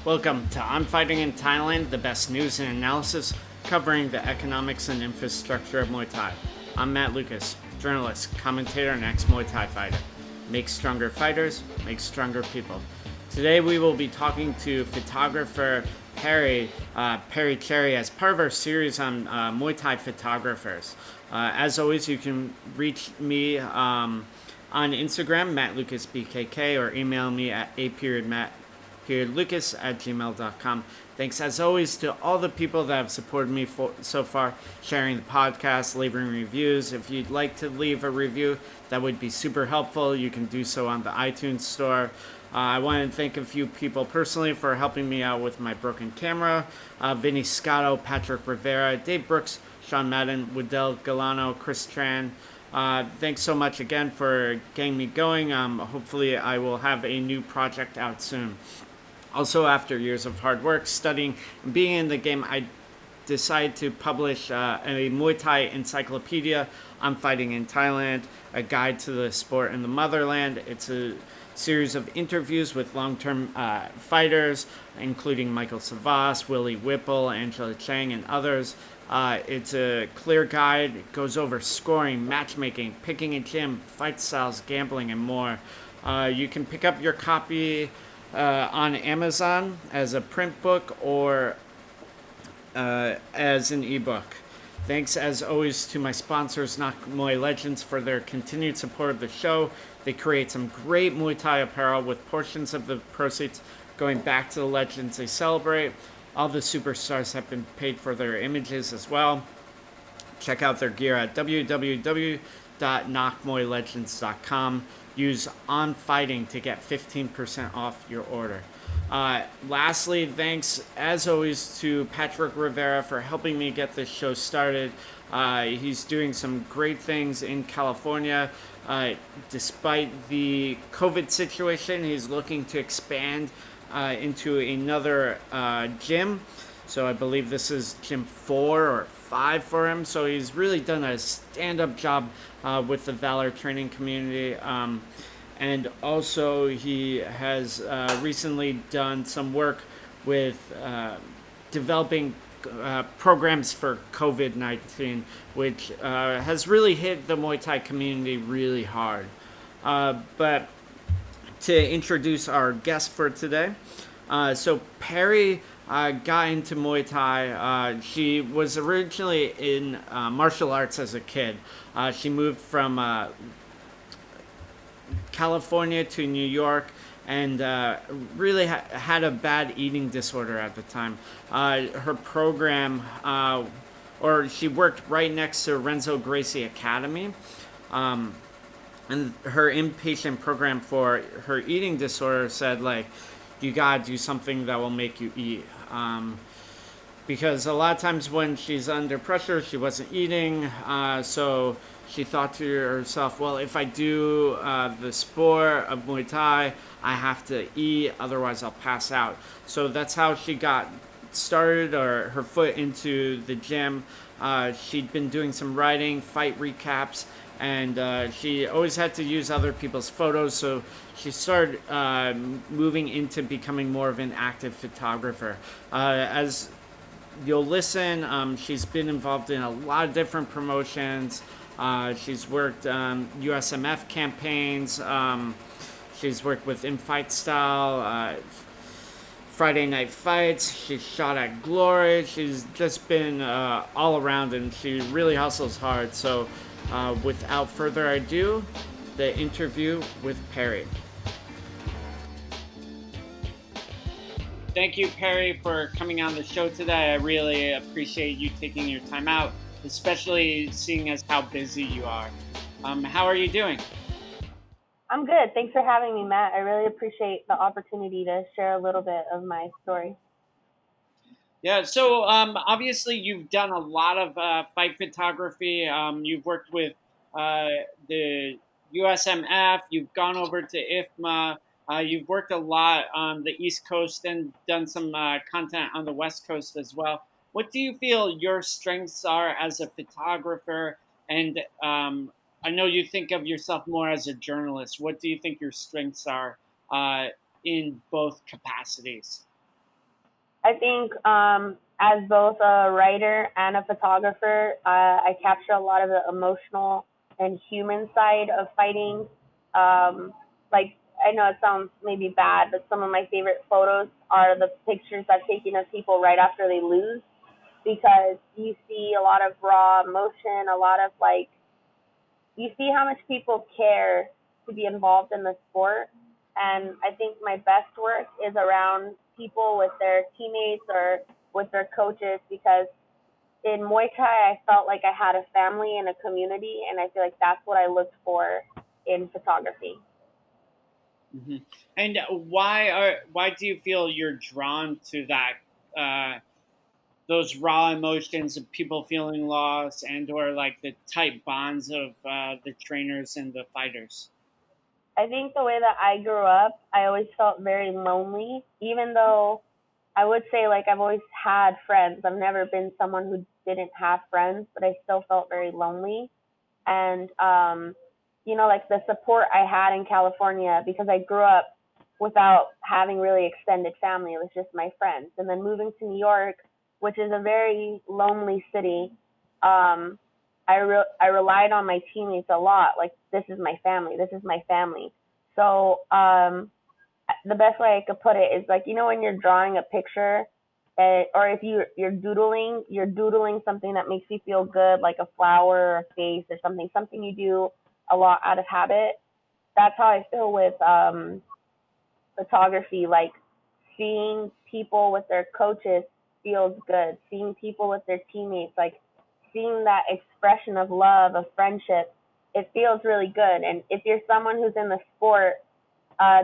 Welcome to I'm Fighting in Thailand, the best news and analysis covering the economics and infrastructure of Muay Thai. I'm Matt Lucas, journalist, commentator, and ex Muay Thai fighter. Make stronger fighters, make stronger people. Today we will be talking to photographer Pari Cherry, as part of our series on Muay Thai photographers. As always, you can reach me on Instagram, MattLucasBKK, or email me at a.matt.lucas@gmail.com. Thanks as always to all the people that have supported me so far, sharing the podcast, leaving reviews. If you'd like to leave a review, that would be super helpful. You can do so on the iTunes store. I want to thank a few people personally for helping me out with my broken camera. Vinny Scotto, Patrick Rivera, Dave Brooks, Sean Madden, Woodell Galano, Chris Tran. Thanks so much again for getting me going. Hopefully I will have a new project out soon. Also, after years of hard work, studying, and being in the game, I decided to publish a Muay Thai encyclopedia on fighting in Thailand, a guide to the sport in the motherland. It's a series of interviews with long-term fighters, including Michael Savas, Willie Whipple, Angela Chang, and others. It's a clear guide. It goes over scoring, matchmaking, picking a gym, fight styles, gambling, and more. You can pick up your copy on Amazon as a print book or as an ebook. Thanks as always to my sponsors, Nak Muay Legends, for their continued support of the show. They create some great Muay Thai apparel with portions of the proceeds going back to the legends they celebrate. All the superstars have been paid for their images as well. Check out their gear at www.knockmoylegends.com. Use On Fighting to get 15% off your order. Lastly, thanks as always to Patrick Rivera for helping me get this show started. He's doing some great things in California. Despite the COVID situation, he's looking to expand into another gym. So I believe this is gym 4 or 5 for him. So he's really done a stand-up job with the Valor training community. And also he has recently done some work with developing programs for COVID-19, which has really hit the Muay Thai community really hard. But to introduce our guest for today, so Pari got into Muay Thai. She was originally in martial arts as a kid. She moved from California to New York and really had a bad eating disorder at the time. Her program, or she worked right next to Renzo Gracie Academy. And her inpatient program for her eating disorder said, like, you gotta do something that will make you eat. Because a lot of times when she's under pressure, she wasn't eating. So she thought to herself, well, if I do the sport of Muay Thai, I have to eat, otherwise I'll pass out. So that's how she got started, or her foot into the gym. She'd been doing some writing, fight recaps, and she always had to use other people's photos, so she started moving into becoming more of an active photographer. As you'll listen, she's been involved in a lot of different promotions. She's worked USMF campaigns. She's worked with In Fight Style, Friday Night Fights. She's shot at Glory. She's just been all around, and she really hustles hard. So without further ado, the interview with Pari. Thank you, Pari, for coming on the show today. I really appreciate you taking your time out, especially seeing as how busy you are. How are you doing? I'm good. Thanks for having me, Matt. I really appreciate the opportunity to share a little bit of my story. Yeah, so obviously you've done a lot of fight photography. You've worked with uh, the USMF. You've gone over to IFMA. You've worked a lot on the East Coast and done some content on the West Coast as well. What do you feel your strengths are as a photographer? And I know you think of yourself more as a journalist. What do you think your strengths are uh, in both capacities? I think as both a writer and a photographer, I capture a lot of the emotional and human side of fighting. Like, I know it sounds maybe bad, but some of my favorite photos are the pictures I've taken of people right after they lose, because you see a lot of raw emotion, a lot of like, you see how much people care to be involved in the sport. And I think my best work is around people with their teammates or with their coaches, because in Muay Thai, I felt like I had a family and a community, and I feel like that's what I looked for in photography. Hmm. And why do you feel you're drawn to that, uh, those raw emotions of people feeling lost, and or like the tight bonds of the trainers and the fighters? I think the way that I grew up, I always felt very lonely, even though I would say like I've always had friends. I've never been someone who didn't have friends, but I still felt very lonely. And like the support I had in California, because I grew up without having really extended family. It was just my friends. And then moving to New York, which is a very lonely city, um I relied on my teammates a lot. Like, this is my family. This is my family. So the best way I could put it is like, when you're drawing a picture, or if you're doodling something that makes you feel good, like a flower or a face or something you do a lot out of habit. That's how I feel with photography. Like, seeing people with their coaches feels good. Seeing people with their teammates, like seeing that expression of love, of friendship, it feels really good. And if you're someone who's in the sport,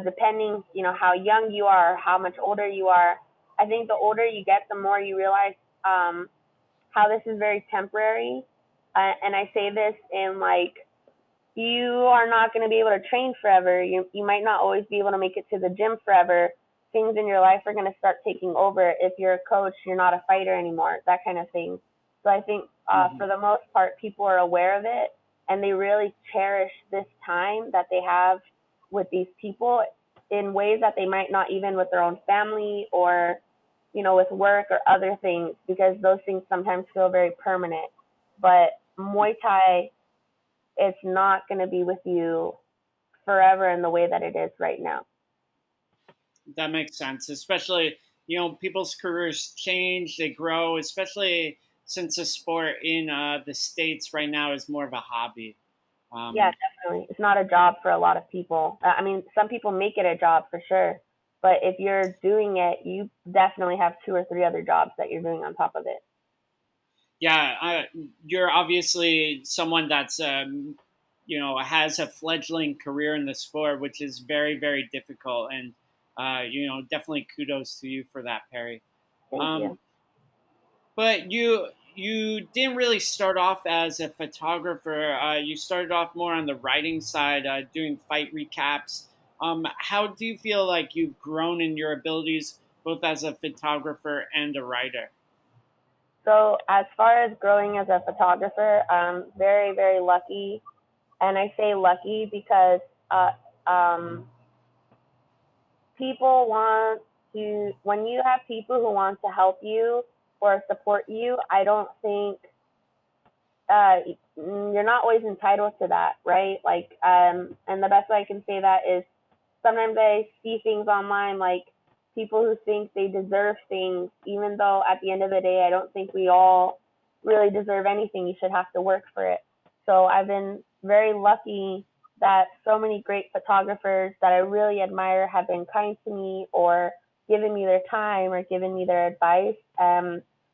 depending, how young you are, how much older you are, I think the older you get, the more you realize how this is very temporary. And I say this in like, you are not going to be able to train forever. You might not always be able to make it to the gym forever. Things in your life are going to start taking over. If you're a coach, you're not a fighter anymore. That kind of thing. So I think Hmm. for the most part, people are aware of it, and they really cherish this time that they have with these people in ways that they might not even with their own family, or with work or other things, because those things sometimes feel very permanent. But Muay Thai, it's not going to be with you forever in the way that it is right now. That makes sense, especially people's careers change, they grow, especially since the sport in the states right now is more of a hobby. Yeah, Um, definitely. It's not a job for a lot of people. I mean, some people make it a job for sure, but if you're doing it, you definitely have two or three other jobs that you're doing on top of it. yeah, you're obviously someone that's has a fledgling career in the sport, which is very very difficult, and definitely kudos to you for that, Perry. Thank Um, you. but you didn't really start off as a photographer. You started off more on the writing side, doing fight recaps. How do you feel like you've grown in your abilities both as a photographer and a writer? So, as far as growing as a photographer, I'm very, very lucky. And I say lucky because uh, um, people want when you have people who want to help you or support you, I don't think uh, you're not always entitled to that, right? Like, and the best way I can say that is sometimes I see things online, like people who think they deserve things, even though at the end of the day, I don't think we all really deserve anything. You should have to work for it. So I've been very lucky that so many great photographers that I really admire have been kind to me, or given me their time, or given me their advice.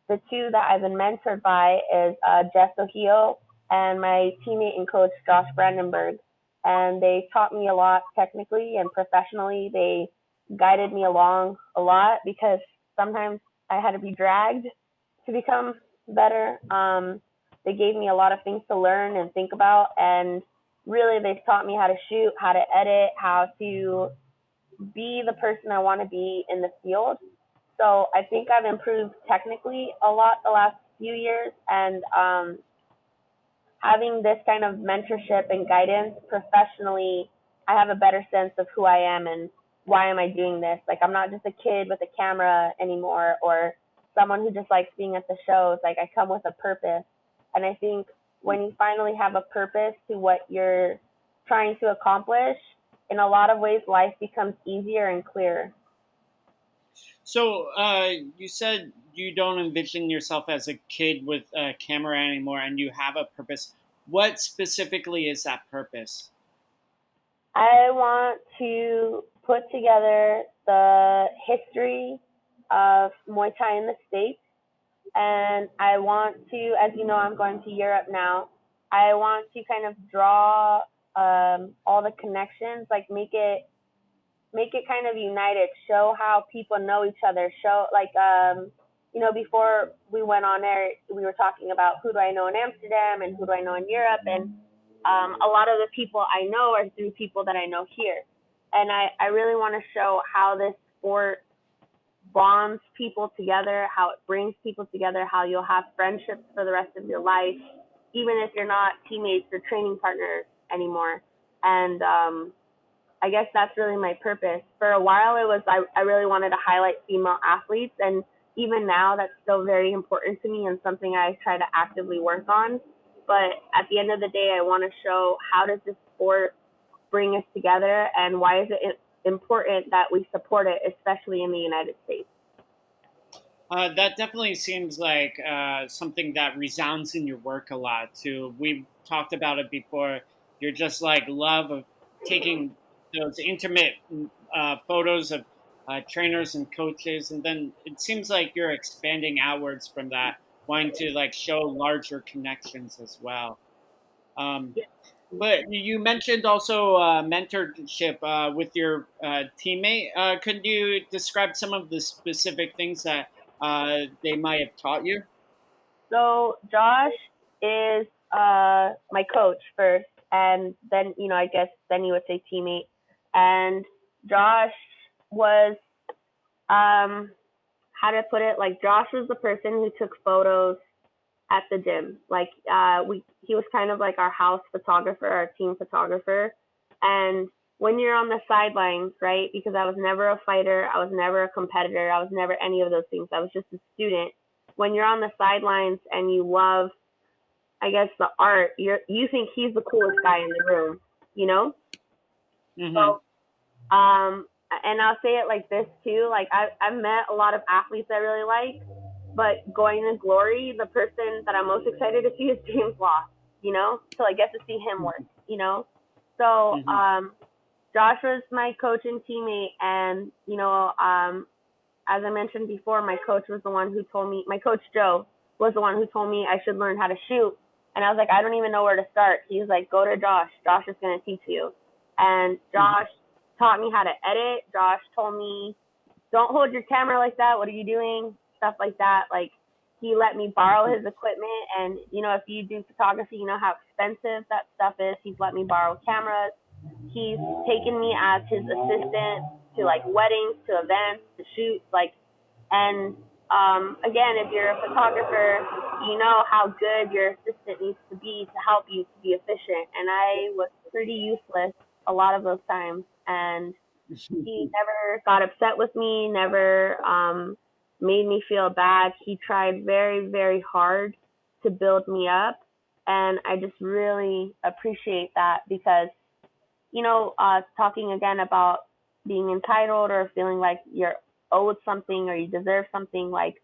The two that I've been mentored by is Jess O'Heal and my teammate and coach Josh Brandenburg, and they taught me a lot technically and professionally. They guided me along a lot, because sometimes I had to be dragged to become better. They gave me a lot of things to learn and think about, and really they've taught me how to shoot, how to edit, how to be the person I want to be in the field. So I think I've improved technically a lot the last few years, and having this kind of mentorship and guidance professionally, I have a better sense of who I am, and, what I want to be. why am I doing this? Like, I'm not just a kid with a camera anymore, or someone who just likes being at the shows. Like, I come with a purpose. And I think when you finally have a purpose to what you're trying to accomplish, in a lot of ways, life becomes easier and clearer. So you said you don't envision yourself as a kid with a camera anymore, and you have a purpose. What specifically is that purpose? I want to put together the history of Muay Thai in the States, and I want to, as you know, I'm going to Europe now. I want to kind of draw all the connections, like make it kind of united, show how people know each other, show like before we went on air, we were talking about who do I know in Amsterdam and who do I know in Europe, and a lot of the people I know are through people that I know here, and I really want to show how this sport bonds people together, how it brings people together, how you'll have friendships for the rest of your life, even if you're not teammates or training partners anymore. And I guess that's really my purpose. For a while, it was I really wanted to highlight female athletes, and even now, that's still very important to me and something I try to actively work on. But at the end of the day, I want to show how does this sport bring us together, and why is it important that we support it, especially in the United States. That definitely seems like something that resounds in your work a lot too. We've talked about it before. You're just like love of taking those intimate photos of trainers and coaches, and then it seems like you're expanding outwards from that, wanting to like show larger connections as well. Um, but you mentioned also mentorship with your teammate. Could you describe some of the specific things that they might have taught you? So Josh is my coach first, and then I guess then you would say teammate. And Josh was how to put it, like Josh was the person who took photos at the gym. Like we he was kind of like our house photographer, our team photographer. And when you're on the sidelines, right? Because I was never a fighter, I was never a competitor, I was never any of those things. I was just a student. When you're on the sidelines and you love, I guess, the art, you think he's the coolest guy in the room, you know? Mm-hmm. So and I'll say it like this too. Like I've met a lot of athletes I really like, but going to Glory, the person that I'm most excited to see is James Loss. So I get to see him work. So Mm-hmm. Josh was my coach and teammate, and as I mentioned before, my coach was the one who told me. My coach Joe was the one who told me I should learn how to shoot, and I was like, I don't even know where to start. He was like, go to Josh. Josh is going to teach you, and Mm-hmm. Josh taught me how to edit. Josh told me, don't hold your camera like that. What are you doing? Stuff like that. Like, he let me borrow his equipment, and if you do photography, you know how expensive that stuff is. He's let me borrow cameras. He's taken me as his assistant to like weddings, to events, to shoots, like. And again, if you're a photographer, you know how good your assistant needs to be to help you to be efficient. And I was pretty useless a lot of those times, and he never got upset with me, never made me feel bad. He tried very, very hard to build me up. And I just really appreciate that because, talking again about being entitled or feeling like you're owed something or you deserve something, like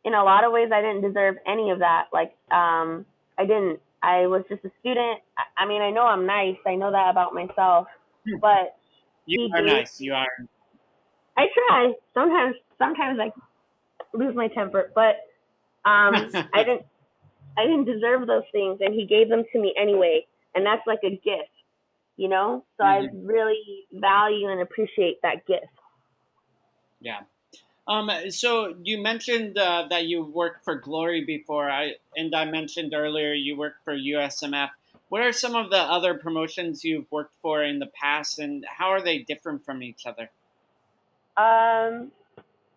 in a lot of ways, I didn't deserve any of that. Like, I didn't. I was just a student. I mean, I know I'm nice. I know that about myself, but You he are gave. nice. You are. I try. Sometimes I lose my temper, but I didn't. I didn't deserve those things, and he gave them to me anyway, and that's like a gift. So I Hmm. really value and appreciate that gift. Yeah. So you mentioned that you worked for Glory before. I mentioned earlier you worked for USMF. What are some of the other promotions you've worked for in the past, and how are they different from each other? Um,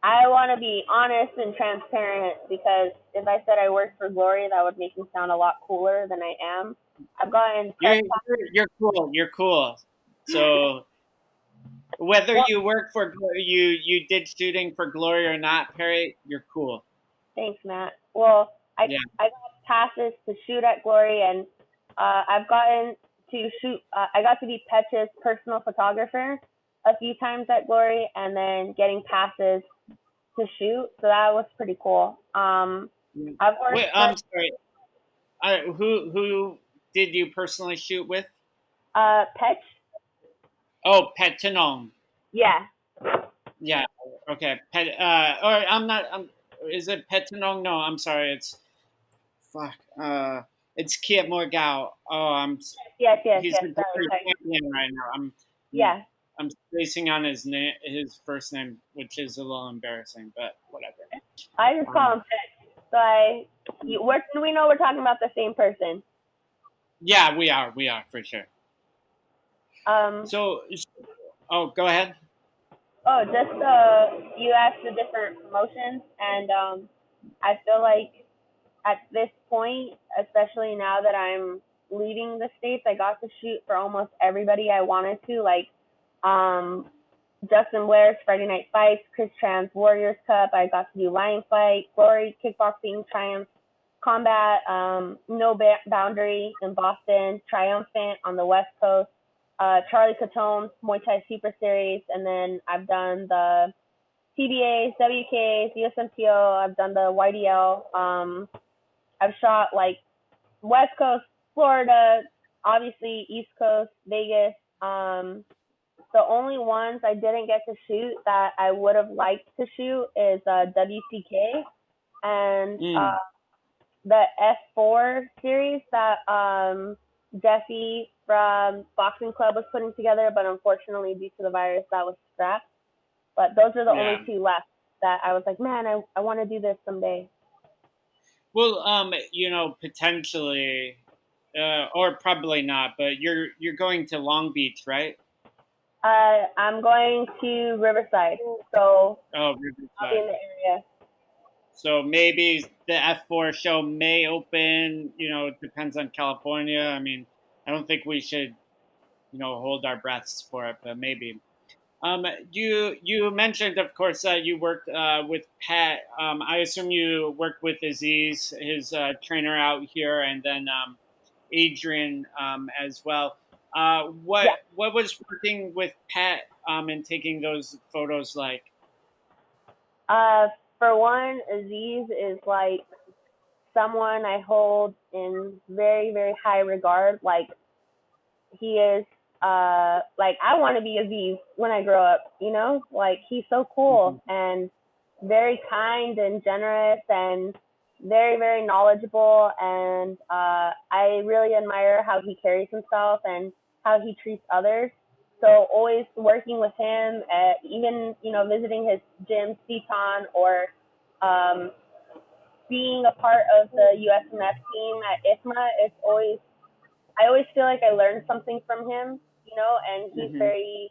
I want to be honest and transparent because if I said I worked for Glory, that would make me sound a lot cooler than I am. I've gotten press. You're cool. You're cool. So Whether Well, you work for you did shooting for glory or not, Perry, you're cool. thanks, Matt. Well, Yeah. I got passes to shoot at Glory, and I've gotten to shoot. I got to be Petch's personal photographer a few times at Glory, and then getting passes to shoot. So that was pretty cool. I've Wait, worked for I'm sorry. Who did you personally shoot with? Petch. Oh, Pet Tanong. Yeah. Yeah. Okay. Pet. Or I'm not. Is it Pet Tanong? No. I'm sorry. It's fuck. It's Kiet Morgao. Oh, Yes. Yes. he's Yes. the Sorry. glory Sorry. champion right now. Yeah. I'm spacing on his name, his first name, which is a little embarrassing, but whatever. I just call Um, him Petch. So we know we're talking about the same person. yeah, we are for sure. Um, So, oh, go ahead. oh, just you asked the different promotions, and I feel like at this point, especially now that I'm leaving the states, I got to shoot for almost everybody I wanted to. Like, um, Justin Blair's Friday Night Fights, Chris Tran's Warriors Cup. I got to do Lion Fight, Glory Kickboxing, Triumph Combat, Boundary in Boston, Triumphant on the West Coast, Charlie Catone's Muay Thai Super Series, and then I've done the TBAs, WKs, USMTO. I've done the YDL. I've shot like West Coast, Florida, obviously East Coast, Vegas. The only ones I didn't get to shoot that I would have liked to shoot is WCK and Mm. the F4 series that Jesse from Boxing Club was putting together, but unfortunately, due to the virus, that was scrapped. But those are the only Yeah. two left that I was like, man, I want to do this someday. Well, potentially, or probably not, but you're going to Long Beach, right? I'm going to Riverside, so Oh, I'll be Riverside. in the area. So maybe the F4 show may open. It depends on California. I mean, I don't think we should, hold our breaths for it, but maybe. You mentioned, of course, you worked with Pat. I assume you worked with Aziz, his trainer out here, and then Adrian as well. What Yeah. what was working with Pat and taking those photos like? Uh, for one, Aziz is like someone I hold in very, very high regard. Like he is like I want to be Aziz when I grow up, you know? Like he's so Mhm. cool and very kind and generous and very, very knowledgeable, and I really admire how he carries himself and how he treats others. So always working with him, even visiting his gym, Seton, or um, being a part of the USMF team at IFMA, I always feel like I learned something from him, and Mhm.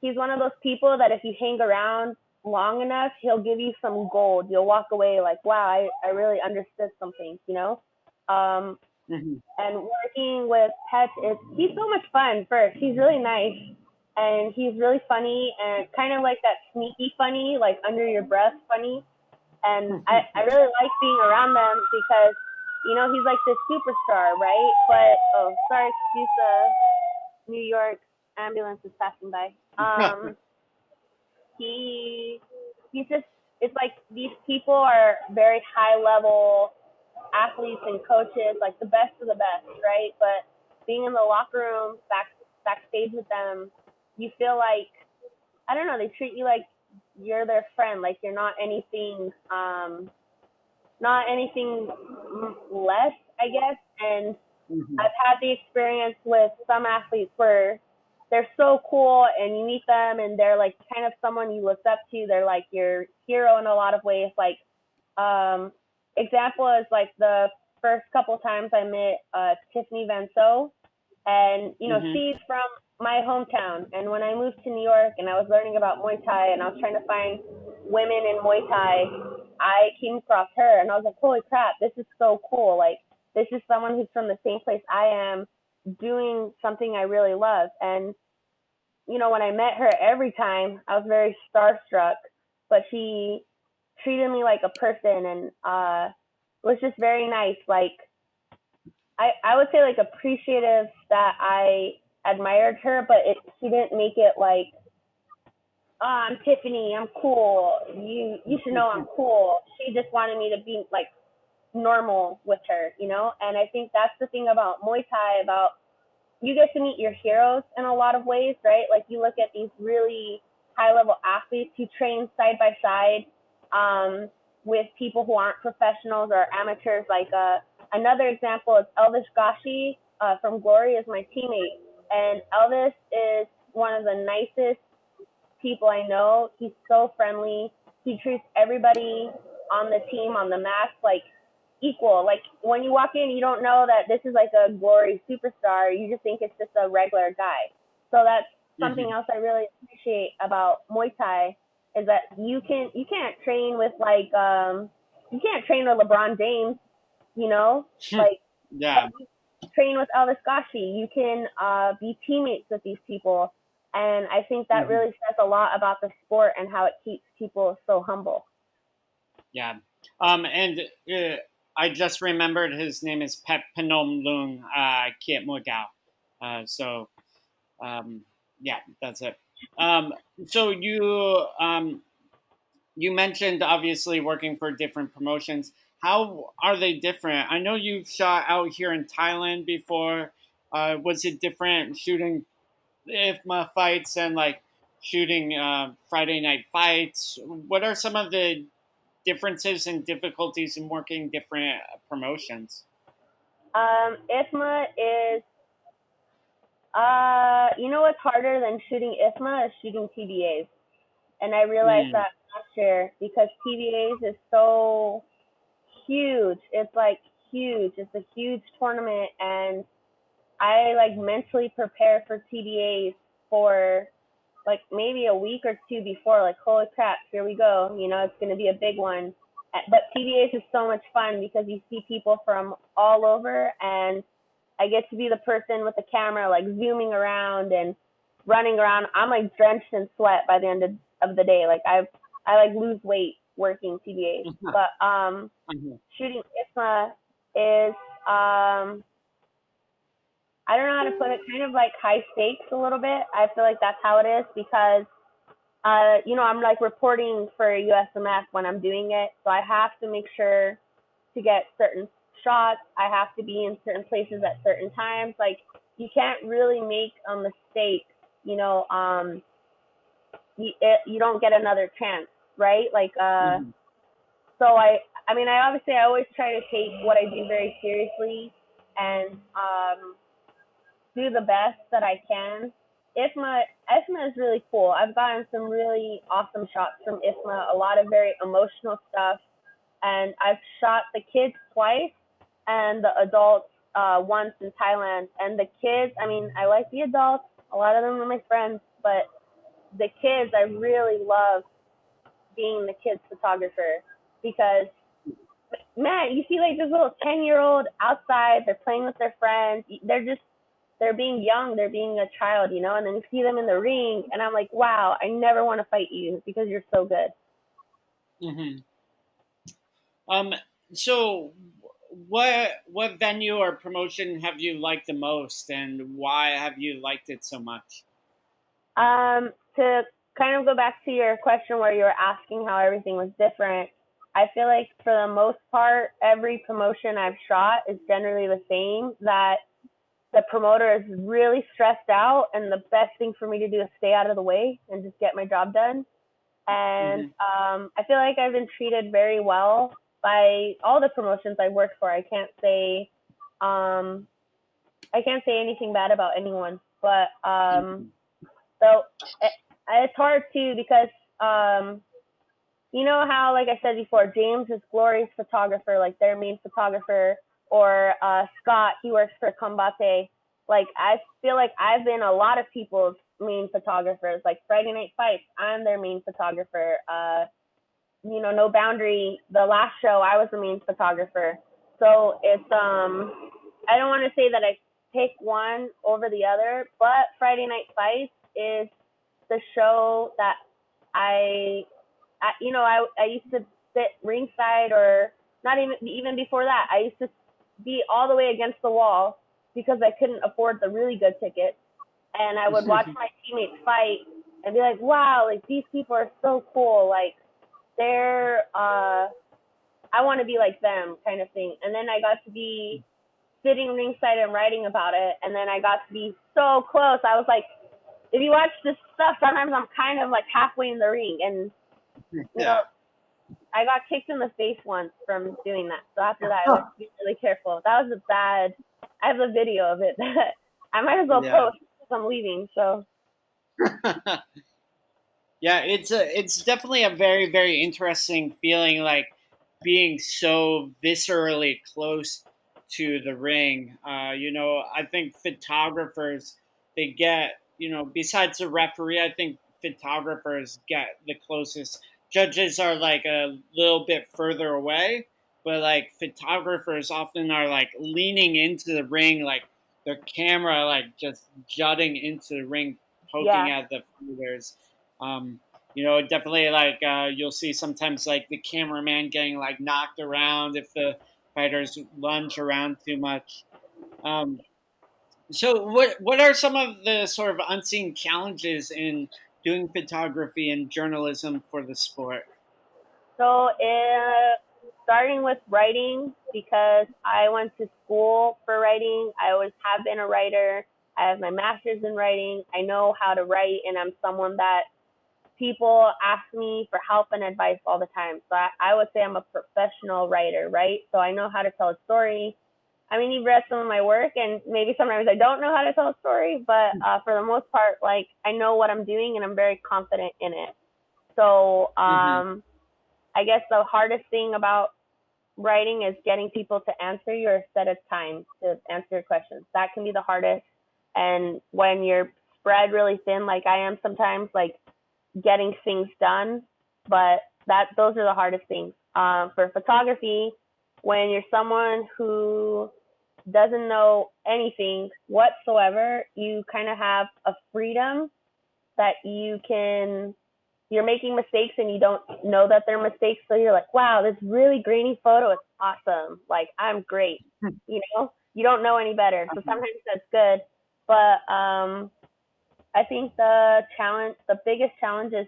he's one of those people that if you hang around long enough, he'll give you some gold. You'll walk away like, wow, I really understood something. Um, Mhm. and working with Pet he's so much fun first. He's really nice and he's really funny and kind of like that sneaky funny, like under your breath funny. And I really like being around them because, he's like this superstar, right? But oh, sorry, excuse the New York ambulance is passing by. He he's just it's like these people are very high level athletes and coaches, like the best of the best, right? But being in the locker room, backstage with them, you feel like I don't know, they treat you like you're their friend, like you're not anything less, I guess. And Mhm. I've had the experience with some athletes where they're so cool and you meet them and they're like kind of someone you look up to. They're like your hero in a lot of ways. Like, um, example is like the first couple times I met Tiffany Van So, and Mhm. she's from my hometown. And when I moved to New York and I was learning about Muay Thai and I was trying to find women in Muay Thai, I came across her and I was like, holy crap, this is so cool. Like, this is someone who's from the same place I am doing something I really love. And when I met her every time, I was very starstruck, but she treated me like a person and was just very nice. Like I would say like appreciative that I admired her, but she didn't make it like, oh, I'm Tiffany, I'm cool. You should know I'm cool. She just wanted me to be like normal with her. And I think that's the thing about Muay Thai, about you get to meet your heroes in a lot of ways, right? Like you look at these really high level athletes who train side by side with people who aren't professionals or amateurs. Like another example is Elvis Gashi from Glory is my teammate, and Elvis is one of the nicest people I know. He's so friendly. He treats everybody on the team, on the mat, like equal. Like when you walk in, you don't know that this is like a Glory superstar. You just think it's just a regular guy. So that's something Hmm. else I really appreciate about Muay Thai, is that you can't train with like you can't train with LeBron James, you know, like but Yeah. you train with Elvis Gashi. You can be teammates with these people, and I think that Hmm. really says a lot about the sport and how it keeps people so humble. Yeah. And I just remembered his name is Pep Penom Lung Kiet Mogao. So um, yeah, that's it. Um, so you mentioned obviously working for different promotions. How are they different? I know you've shot out here in Thailand before. Was it different shooting IFMA fights and like shooting Friday night fights? What are some of the differences and difficulties in working different promotions? IFMA is you know what's harder than shooting IFMA is shooting TBAs, and I realized Mm. that last year because TBAs is so huge. It's like huge. It's a huge tournament, and I like mentally prepare for TBAs for like maybe a week or two before. Like, holy crap, here we go. It's going to be a big one. But TBAs is so much fun because you see people from all over, and I get to be the person with the camera, like zooming around and running around. I'm like drenched in sweat by the end of the day. Like I like lose weight working TBAs. But shooting ISMA is I don't know how to put it, kind of like high stakes a little bit. I feel like that's how it is because I'm like reporting for USMF when I'm doing it, so I have to make sure to get certain shots. I have to be in certain places at certain times. Like you can't really make a mistake. You know, you don't get another chance, right? Like Hmm. so I mean, I always try to take what I do very seriously and do the best that I can. IFMA is really cool. I've gotten some really awesome shots from IFMA, a lot of very emotional stuff, and I've shot the kids twice and the adults once in Thailand. And the kids, I mean, I like the adults. A lot of them are my friends, but the kids, I really love being the kids photographer because man, you see like this little 10-year-old outside, they're playing with their friends. They're being young, they're being a child, and then you see them in the ring and I'm like, wow, I never want to fight you because you're so good. Hmm. Um, so what venue or promotion have you liked the most, and why have you liked it so much? To kind of go back to your question where you were asking how everything was different, I feel like for the most part, every promotion I've shot is generally the same. That the promoter is really stressed out, and the best thing for me to do is stay out of the way and just get my job done. And Hmm. I feel like I've been treated very well by all the promotions I worked for. Um, I can't say anything bad about anyone, but so it's hard too because um, you know how, like I said before, James is Glory's photographer, like their main photographer, or Scott, he works for Combate. Like I feel like I've been a lot of people's main photographers. Like Friday Night Fights, I'm their main photographer. No Boundary, the last show, I was the main photographer. So it's I don't want to say that I pick one over the other, but Friday Night Fights, is the show that I, I used to sit ringside, or not even before that. I used to be all the way against the wall because I couldn't afford the really good tickets, and I would watch my teammates fight and be like, wow, like these people are so cool, like they're I want to be like them kind of thing. And then I got to be sitting ringside and writing about it, and then I got to be so close. I was like, if you watch this stuff, sometimes I'm kind of like halfway in the ring, and you know, Yeah. I got kicked in the face once from doing that. So after that, I was being really careful. That was a bad. I have a video of it that I might as well Yeah. post because I'm leaving. So Yeah, it's definitely a very very interesting feeling, like being so viscerally close to the ring. I think photographers, they get, besides the referee, I think photographers get the closest. Judges are like a little bit further away, but like photographers often are like leaning into the ring, like their camera like just jutting into the ring, poking yeah, at the fighters. Um, definitely like you'll see sometimes like the cameraman getting like knocked around if the fighters lunge around too much. Um, so what are some of the sort of unseen challenges in doing photography and journalism for the sport? so starting with writing, because I went to school for writing. I always have been a writer. I have my master's in writing. I know how to write, and I'm someone that people ask me for help and advice all the time. So I would say I'm a professional writer, right? So I know how to tell a story. I mean, you've read some of my work, and maybe sometimes I don't know how to tell a story, but for the most part, like I know what I'm doing, and I'm very confident in it. So Hmm. I guess the hardest thing about writing is getting people to answer your set of time to answer your questions. That can be the hardest. And when you're spread really thin, like I am sometimes, like getting things done, but those are the hardest things. For photography, when you're someone who doesn't know anything whatsoever, you kind of have a freedom that you're making mistakes and you don't know that they're mistakes. So you're like, wow, this really grainy photo is awesome. Like, I'm great. You don't know any better. So sometimes that's good. But I think the biggest challenge is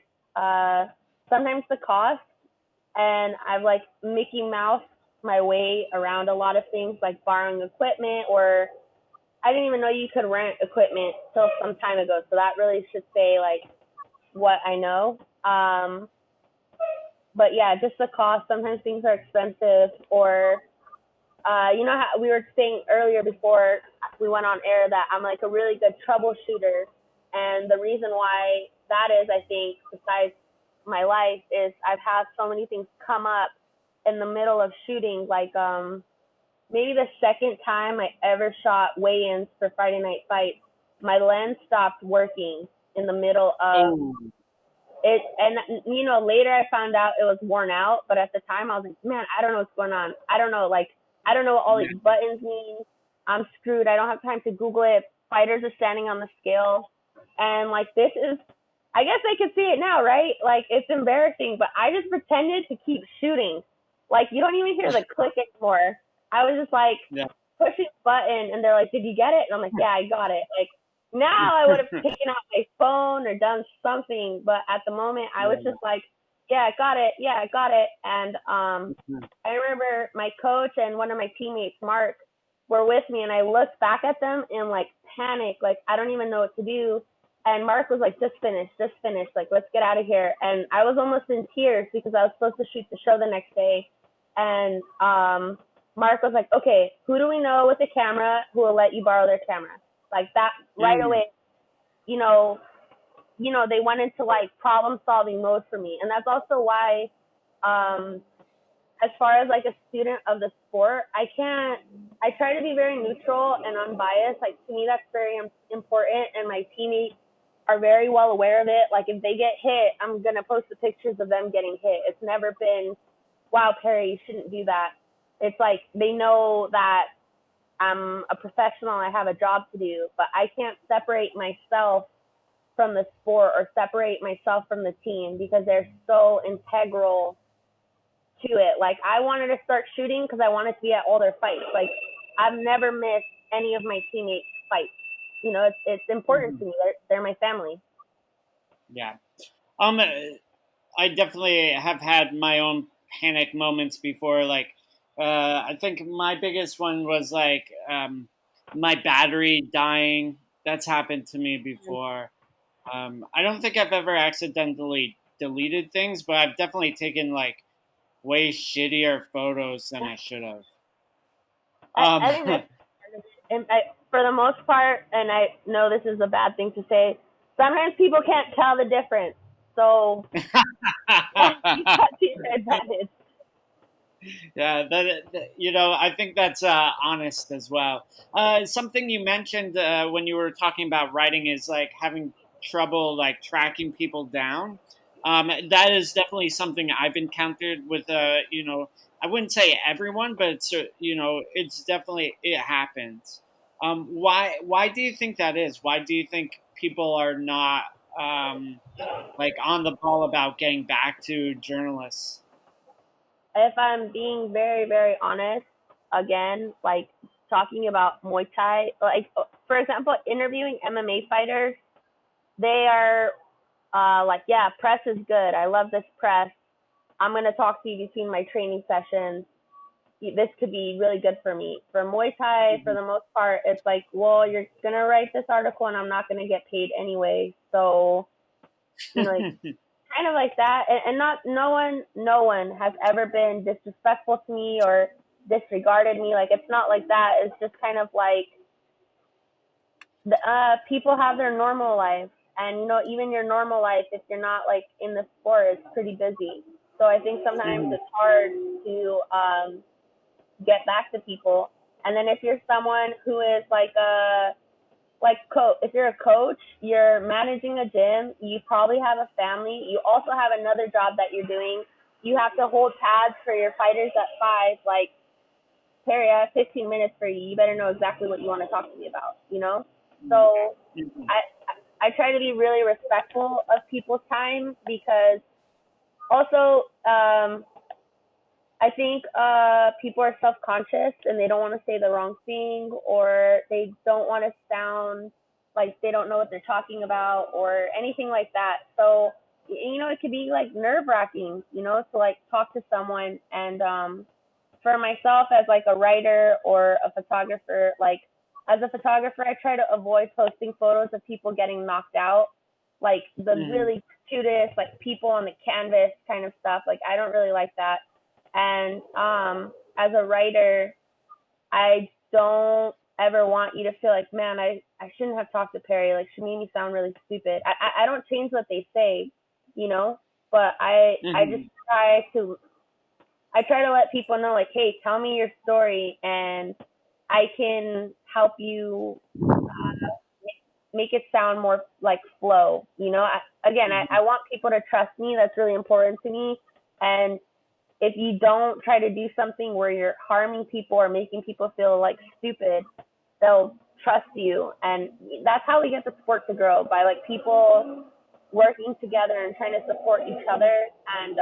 sometimes the cost. And I've like Mickey Mouse my way around a lot of things, like borrowing equipment, or I didn't even know you could rent equipment till some time ago. So that really should say like what I know. But yeah, just the cost. Sometimes things are expensive, or how we were saying earlier before we went on air that I'm like a really good troubleshooter, and the reason why that is, I think, besides my life, is I've had so many things come up in the middle of shooting. Like maybe the second time I ever shot weigh-ins for Friday Night Fights, my lens stopped working in the middle of Oh, it, and later I found out it was worn out, but at the time I was like, man, I don't know what's going on. I don't know, like I don't know what all yeah. these buttons mean. I'm screwed. I don't have time to Google it. Fighters are standing on the scale, and like this is, I guess I can see it now, right? Like it's embarrassing, but I just pretended to keep shooting. Like you don't even hear the click anymore. I was just like Yeah. pushing the button, and they're like, did you get it? And I'm like, yeah, I got it. Like now I would have taken out my phone or done something, but at the moment I was just like, yeah, I got it. Yeah, I got it. And I remember my coach and one of my teammates, Mark, were with me, and I looked back at them in like panic, like I don't even know what to do. And Mark was like, just finish, like let's get out of here. And I was almost in tears because I was supposed to shoot the show the next day. And Mark was like, okay, who do we know with a camera who will let you borrow their camera? Like that right Mm. away, you know, they went into like problem solving mode for me. And that's also why, um, as far as like a student of the sport, I try to be very neutral and unbiased. Like to me, that's very important. And my teammates are very well aware of it. Like if they get hit, I'm going to post the pictures of them getting hit. It's never been, wow, Perry, you shouldn't do that. It's like they know that I'm a professional. I have a job to do, but I can't separate myself from the sport or separate myself from the team because they're so integral to it. Like I wanted to start shooting because I wanted to be at all their fights. Like I've never missed any of my teammates' fights. You know, it's important Mhm. to me. They're my family. Yeah. Um, I definitely have had my own panic moments before. Like, I think my biggest one was like my battery dying. That's happened to me before. I don't think I've ever accidentally deleted things, but I've definitely taken like way shittier photos than I should have. I think that's and for the most part, and I know this is a bad thing to say. Sometimes people can't tell the difference, so use that to your advantage. Yeah, I think that's honest as well. Something you mentioned when you were talking about writing is like having trouble like tracking people down. That is definitely something I've encountered with I wouldn't say everyone, but it's definitely it happens. Why do you think that is? Why do you think people are not um, like on the ball about getting back to journalists? If I'm being very, very honest, again, like talking about Muay Thai, like for example, interviewing MMA fighters, they are like, yeah, press is good. I love this press. I'm gonna talk to you between my training sessions. This could be really good for me. For Muay Thai, for Mhm. the most part, it's like, well, you're gonna write this article and I'm not gonna get paid anyway. So, like kind of like that. And not no one has ever been disrespectful to me or disregarded me. Like it's not like that. It's just kind of like people have their normal life, and even your normal life, if you're not like in the sport, it's pretty busy. So I think sometimes Mhm. it's hard to get back to people. And then if you're someone who is like if you're a coach, you're managing a gym, you probably have a family, you also have another job that you're doing. You have to hold pads for your fighters at 5. Like, Perry, I have 15 minutes for you. You better know exactly what you want to talk to me about. So Mhm. I try to be really respectful of people's time because also I think people are self conscious and they don't want to say the wrong thing, or they don't want to sound like they don't know what they're talking about or anything like that. So it could be like nerve wracking, to like talk to someone. And for myself as like a writer or a photographer, like as a photographer, I try to avoid posting photos of people getting knocked out, like the Mhm. really cutest, like people on the canvas kind of stuff. Like I don't really like that. And as a writer, I don't ever want you to feel like, man, I shouldn't have talked to Perry. Like she made me sound really stupid. I don't change what they say, you know, but I just Mhm. try to let people know, like, hey, tell me your story and I can help you make it sound more like flow. I want people to trust me. That's really important to me. And if you don't try to do something where you're harming people or making people feel like stupid, they'll trust you. And that's how we get the sport to grow, by like people working together and trying to support each other. And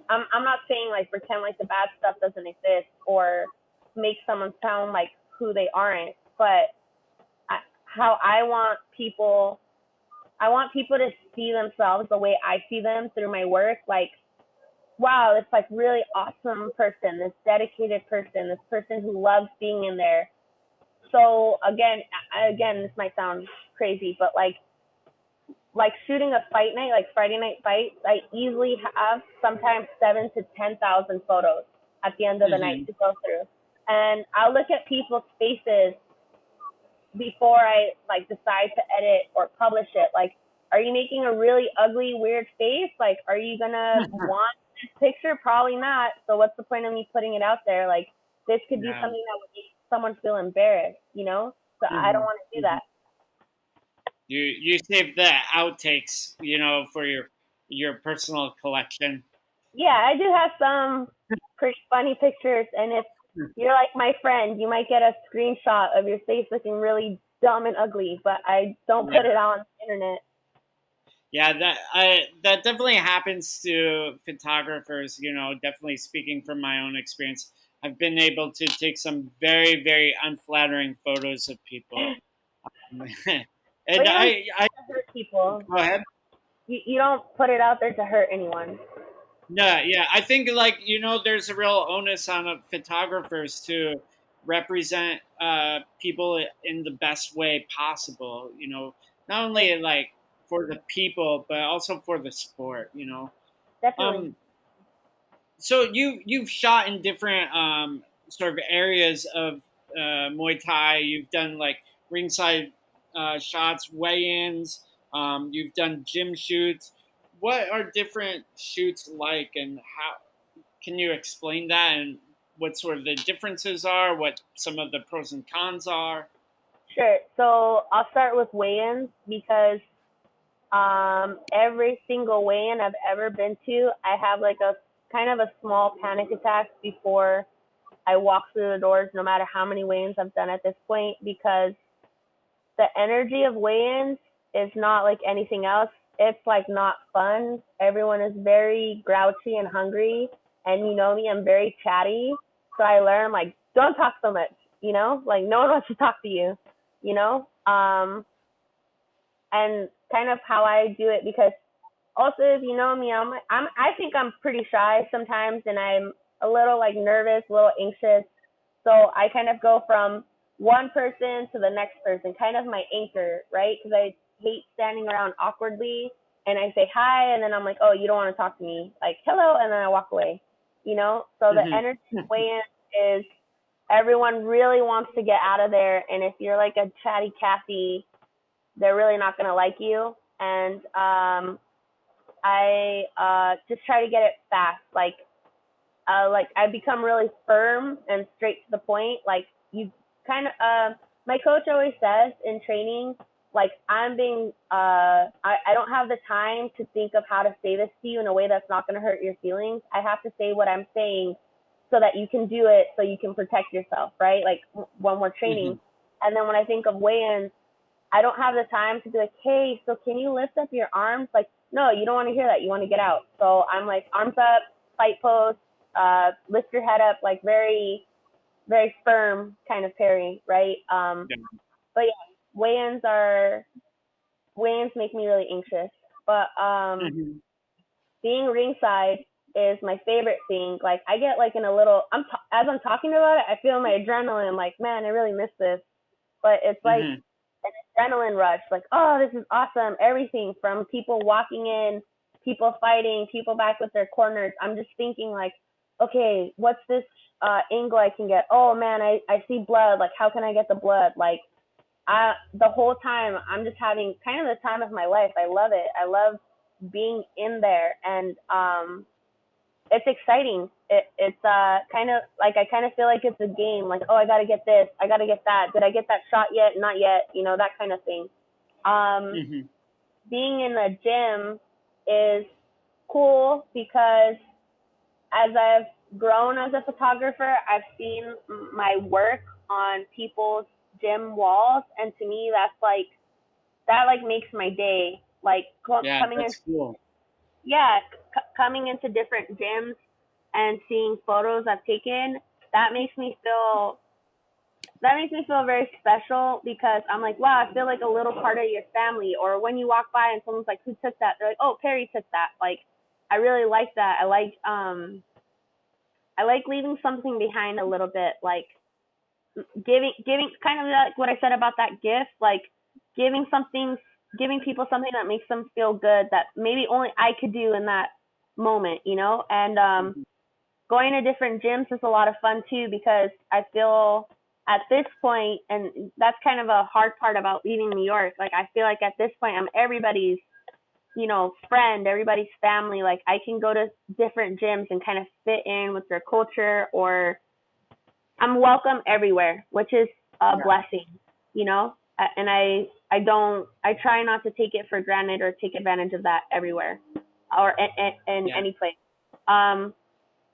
I'm not saying like pretend like the bad stuff doesn't exist or make someone sound like who they aren't, but how I want people to see themselves the way I see them through my work. Like, wow, this like really awesome person, this dedicated person, this person who loves being in there. So again, this might sound crazy, but like shooting a fight night, like Friday night fights, I easily have sometimes 7 to 10,000 photos at the end of the night Mhm. to go through, and I'll look at people's faces before I like decide to edit or publish it. Like, are you making a really ugly, weird face? Like, are you gonna want this picture? Probably not. So what's the point of me putting it out there? Like, this could be Yeah. something that would make someone feel embarrassed. So I don't Mhm. want to do that. Mhm. You save the outtakes, for your personal collection. Yeah, I do have some pretty funny pictures, and if you're like my friend, you might get a screenshot of your face looking really dumb and ugly, but I don't Yeah. put it on internet. Yeah, that definitely happens to photographers. Definitely speaking from my own experience, I've been able to take some very, very unflattering photos of people. But And you don't I hurt people. go ahead. You don't put it out there to hurt anyone. No, yeah, I think like there's a real onus on photographers to represent people in the best way possible. Not only like for the people, but also for the sport. Definitely. Um, so you've shot in different sort of areas of Muay Thai. You've done like ringside shots, weigh-ins. You've done gym shoots. What are different shoots like, and how can you explain that, and what sort of the differences are? What some of the pros and cons are? Sure. So I'll start with weigh-ins because every single weigh-in I've ever been to, I have like a kind of a small panic attack before I walk through the doors, no matter how many weigh-ins I've done at this point, because the energy of weigh-ins is not like anything else. It's like not fun. Everyone is very grouchy and hungry, and you know me, I'm very chatty. So I learn like don't talk so much, like no one wants to talk to you, you know. And kind of how I do it because also if you know me, I think I'm pretty shy sometimes, and I'm a little like nervous, a little anxious. So I kind of go from one person to the next person, kind of my anchor, right? Because I hate standing around awkwardly, and I say hi, and then I'm like, oh, you don't want to talk to me, like hello, and then I walk away, So the Hmm. energy way in is everyone really wants to get out of there, and if you're like a chatty Cathy, they're really not gonna like you. And I just try to get it fast, like I become really firm and straight to the point. Like you kind of, my coach always says in training, like I'm being, I don't have the time to think of how to say this to you in a way that's not going to hurt your feelings. I have to say what I'm saying so that you can do it, so you can protect yourself, right? Like when we're training. Hmm. And then when I think of weigh-ins, I don't have the time to be like, hey, so can you lift up your arms? Like, no, you don't want to hear that. You want to get out. So I'm like, arms up, fight pose, lift your head up, like very, very firm kind of parry, right? But yeah, weigh-ins make me really anxious. But Hmm. being ringside is my favorite thing. Like I get like in a little, as I'm talking about it, I feel my adrenaline. Like, man, I really miss this. But it's like Hmm. an adrenaline rush. Like, oh, this is awesome. Everything from people walking in, people fighting, people back with their corners. I'm just thinking like, okay, what's this angle I can get? Oh man, I see blood. Like, how can I get the blood? Like, the whole time I'm just having kind of the time of my life. I love it. I love being in there, and it's exciting. It's kind of like I kind of feel like it's a game. Like, oh, I gotta get this, I gotta get that. Did I get that shot yet? Not yet. That kind of thing. Um, Hmm. being in the gym is cool because as I've grown as a photographer, I've seen my work on people's gym walls, and to me, that like makes my day. Like Yeah, coming in, that's cool. yeah, coming into different gyms and seeing photos I've taken, that makes me feel that makes me feel very special because I'm like, wow, I feel like a little part of your family. Or when you walk by and someone's like, who took that? They're like, oh, Perry took that. Like, I really like that. I like leaving something behind a little bit, like giving kind of like what I said about that gift, like giving something, giving people something that makes them feel good that maybe only I could do in that moment. And Mhm. going to different gyms is a lot of fun too because I feel at this point, and that's kind of a hard part about leaving New York. Like I feel like at this point, I'm everybody's, friend, everybody's family. Like I can go to different gyms and kind of fit in with their culture, or I'm welcome everywhere, which is a Yeah, blessing, you know. And I try not to take it for granted or take advantage of that everywhere, or in yeah, any place. Um,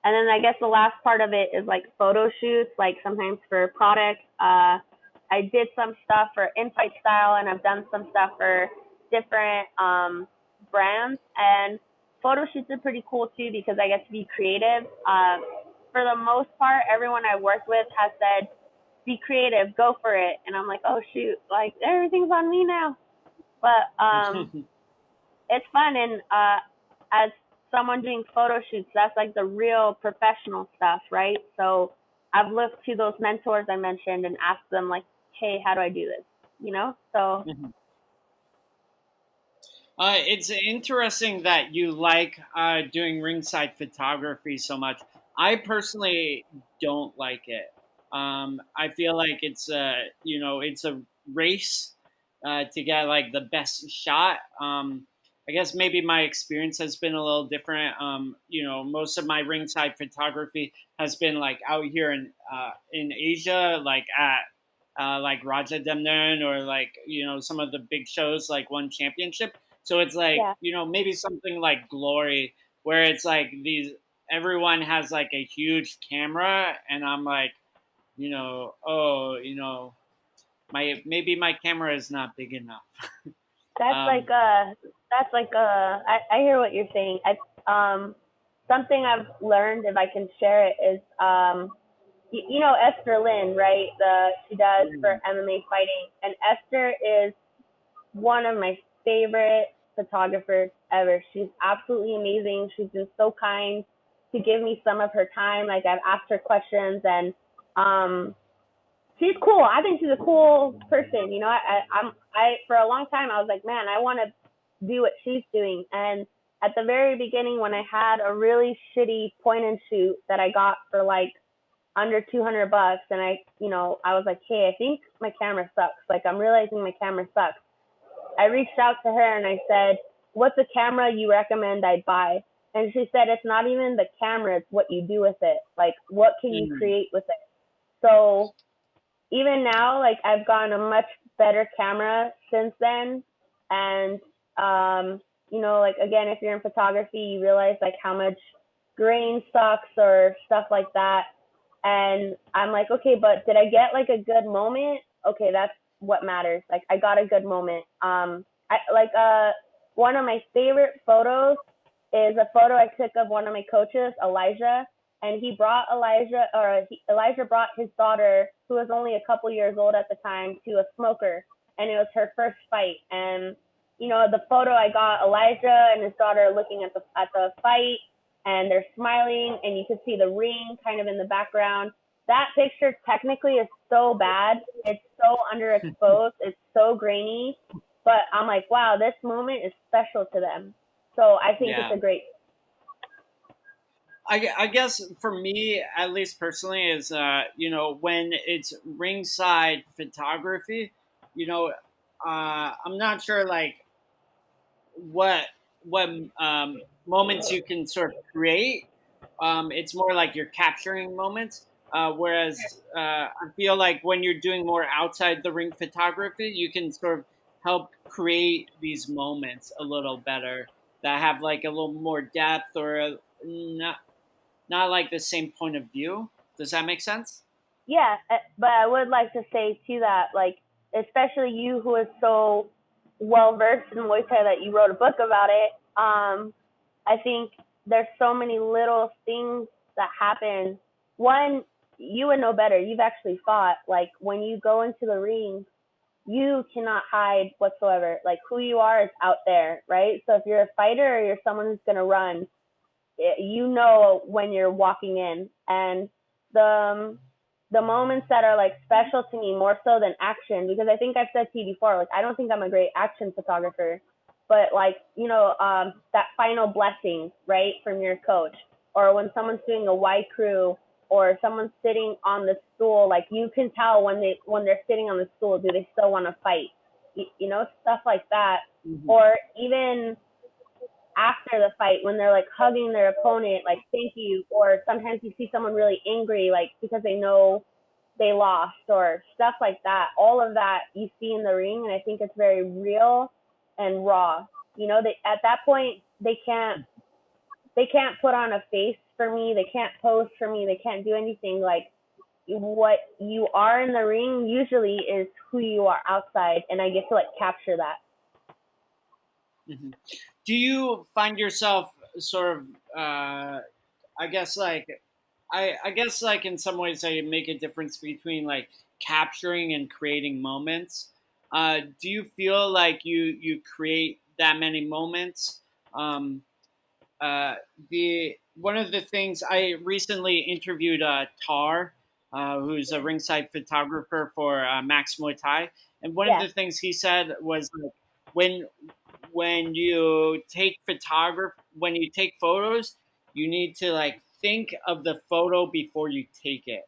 and then I guess the last part of it is like photo shoots, like sometimes for products. I did some stuff for in fight style, and I've done some stuff for different brands, and photo shoots are pretty cool too because I get to be creative. For the most part, everyone I work with has said, "Be creative, go for it," and I'm like, "Oh shoot, like everything's on me now." But it's fun, and as someone doing photo shoots, that's like the real professional stuff, right? So I've looked to those mentors I mentioned and asked them like, "Hey, how do I do this?" You know? So It's interesting that you like doing ringside photography so much. I personally don't like it. I feel like it's it's a race to get like the best shot. I guess maybe my experience has been a little different. Most of my ringside photography has been like out here in Asia, like at like Raja Demnen or like some of the big shows like One Championship. So it's like, yeah, maybe something like Glory, where it's like everyone has like a huge camera, and I'm like, oh, maybe my camera is not big enough. that's like Um, I hear what you're saying. Something I've learned, if I can share it, is you know Esther Lynn, right? She does for mm, MMA fighting, and Esther is one of my favorite photographers ever. She's absolutely amazing. She's been so kind to give me some of her time. Like I've asked her questions, and um, she's cool. I think she's a cool person. You know, I for a long time I was like, man, I want to do what she's doing. And at the very beginning, when I had a really shitty point and shoot that I got for like under $200, and I was like, hey, I think my camera sucks. Like I'm realizing my camera sucks. I reached out to her and I said, "What's a camera you recommend I buy?" And she said, "It's not even the camera; it's what you do with it. Like, what can you mm, create with it?" So even now, like I've gotten a much better camera since then, and like again, if you're in photography, you realize like how much grain sucks or stuff like that. And I'm like, okay, but did I get like a good moment? Okay, that's what matters. Like I got a good moment. I like one of my favorite photos is a photo I took of one of my coaches, Elijah, and Elijah brought his daughter, who was only a couple years old at the time, to a smoker, and it was her first fight. And the photo I got Elijah and his daughter looking at the fight, and they're smiling, and you can see the ring kind of in the background. That picture technically is so bad. It's so underexposed. It's so grainy. But I'm like, wow, this moment is special to them. So I think it's yeah. a great. I guess for me, at least personally, is when it's ringside photography, you know, I'm not sure like what what moments you can sort of create. It's more like you're capturing moments. Whereas I feel like when you're doing more outside the ring photography, you can sort of help create these moments a little better that have like a little more depth or not like the same point of view. Does that make sense? Yeah, but I would like to say too that, like, especially you who is so well versed in Muay Thai that you wrote a book about it. I think there's so many little things that happen. One, you would know better. You've actually fought. Like when you go into the ring, you cannot hide whatsoever. Like who you are is out there, right? So if you're a fighter or you're someone who's gonna run, you know when you're walking in. And the the moments that are like special to me more so than action, because I think I've said to you before, like I don't think I'm a great action photographer, but like that final blessing, right, from your coach, or when someone's doing a Y crew, or someone's sitting on the stool, like you can tell when they're sitting on the stool, do they still want to fight, stuff like that. Hmm. Or even after the fight when they're like hugging their opponent, like thank you. Or sometimes you see someone really angry, like because they know they lost or stuff like that. All of that you see in the ring, and I think it's very real and raw. At that point they can't put on a face for me. They can't pose for me. They can't do anything. Like what you are in the ring usually is who you are outside, and I get to like capture that. Hmm. Do you find yourself sort of, I guess like, I guess like in some ways I make a difference between like capturing and creating moments. Do you feel like you create that many moments? Um, uh, the one of the things I recently interviewed Tar, who's a ringside photographer for Max Muay Thai, and one of Yeah, the things he said was like when when you take photos, you need to like think of the photo before you take it.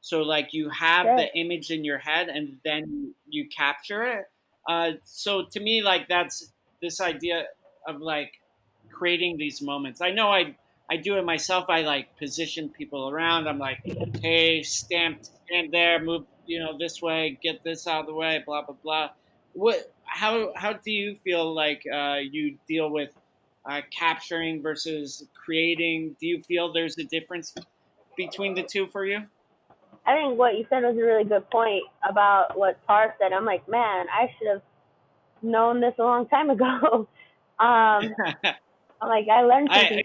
So like you have good. the image in your head and then you capture it. So to me, like that's this idea of like creating these moments. I know I do it myself. I like position people around. I'm like, hey, stand there, move, this way, get this out of the way, blah blah blah. How do you feel like you deal with capturing versus creating? Do you feel there's a difference between the two for you? I think what you said was a really good point about what Tar said. I'm like, man, I should have known this a long time ago. I'm like, I learned I, something.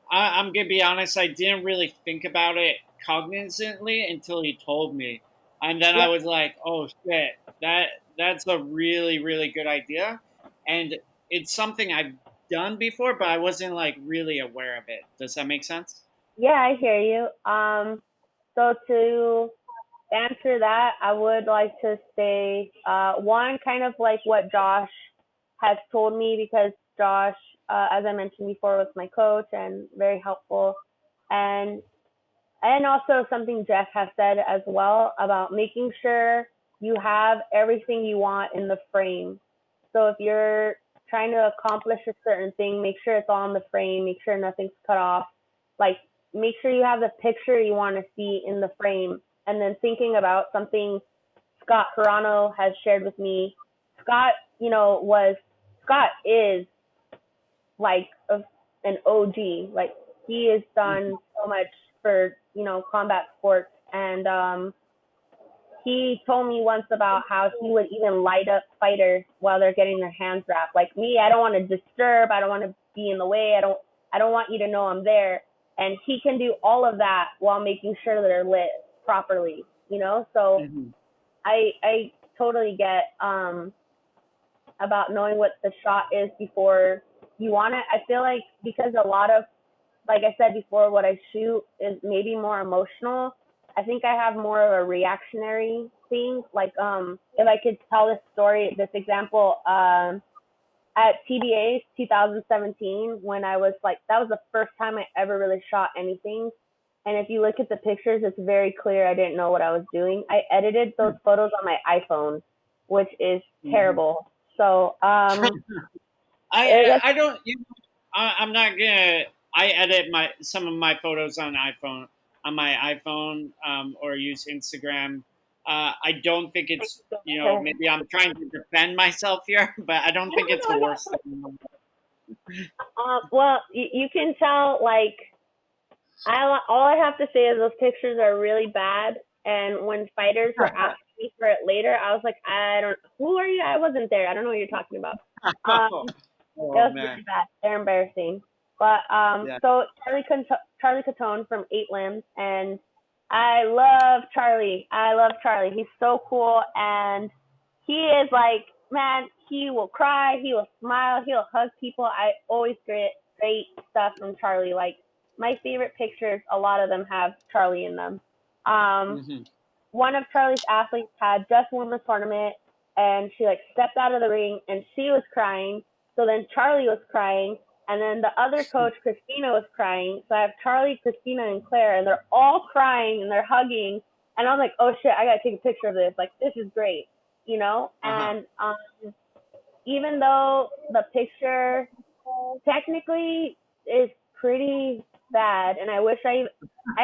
I'm gonna be honest. I didn't really think about it cognizantly until he told me, and then I Yep. was like, "Oh shit, that's a really really good idea," and it's something I've done before, but I wasn't like really aware of it. Does that make sense? Yeah, I hear you. So to answer that, I would like to say, one, kind of like what Josh has told me, because Josh, as I mentioned before, was my coach and very helpful. And also something Jeff has said as well about making sure you have everything you want in the frame. So if you're trying to accomplish a certain thing, make sure it's all in the frame, make sure nothing's cut off. Like, make sure you have the picture you want to see in the frame. And then thinking about something Scott Carano has shared with me. Scott, Scott is like an OG. Like, he has Mhm. done so much for, combat sports. And he told me once about how he would even light up fighters while they're getting their hands wrapped. Like me, I don't want to disturb. I don't want to be in the way. I don't want you to know I'm there. And he can do all of that while making sure that they're lit properly. So Mhm. I totally get about knowing what the shot is before you want it. I feel like because a lot of, like I said before, what I shoot is maybe more emotional. I think I have more of a reactionary thing. Like, if I could tell this story, this example, at TBA 2017, when I was like, that was the first time I ever really shot anything. And if you look at the pictures, it's very clear I didn't know what I was doing. I edited those photos on my iPhone, which is Mhm. terrible. So, I don't. I'm not gonna. I edit my some of my photos on my iPhone, or use Instagram. I don't think it's, maybe I'm trying to defend myself here, but I don't no, think it's the no, worst no. thing in the world. Well, you can tell, like, all I have to say is those pictures are really bad. And when fighters were asking me for it later, I was like, I don't. Who are you? I wasn't there. I don't know what you're talking about. It Oh was man, really bad. They're embarrassing. But yeah. so Charlie Catone from Eight Limbs, and I love Charlie. I love Charlie. He's so cool, and he is like, man. He will cry. He will smile. He'll hug people. I always get great stuff from Charlie. Like, my favorite pictures, a lot of them have Charlie in them. Um, Hmm. One of Charlie's athletes had just won the tournament, and she like stepped out of the ring and she was crying. So then Charlie was crying, and then the other coach, Christina, was crying. So I have Charlie, Christina, and Claire, and they're all crying and they're hugging. And I'm like, oh shit, I gotta take a picture of this. Like, this is great, Uh huh. And even though the picture technically is pretty bad, and I wish I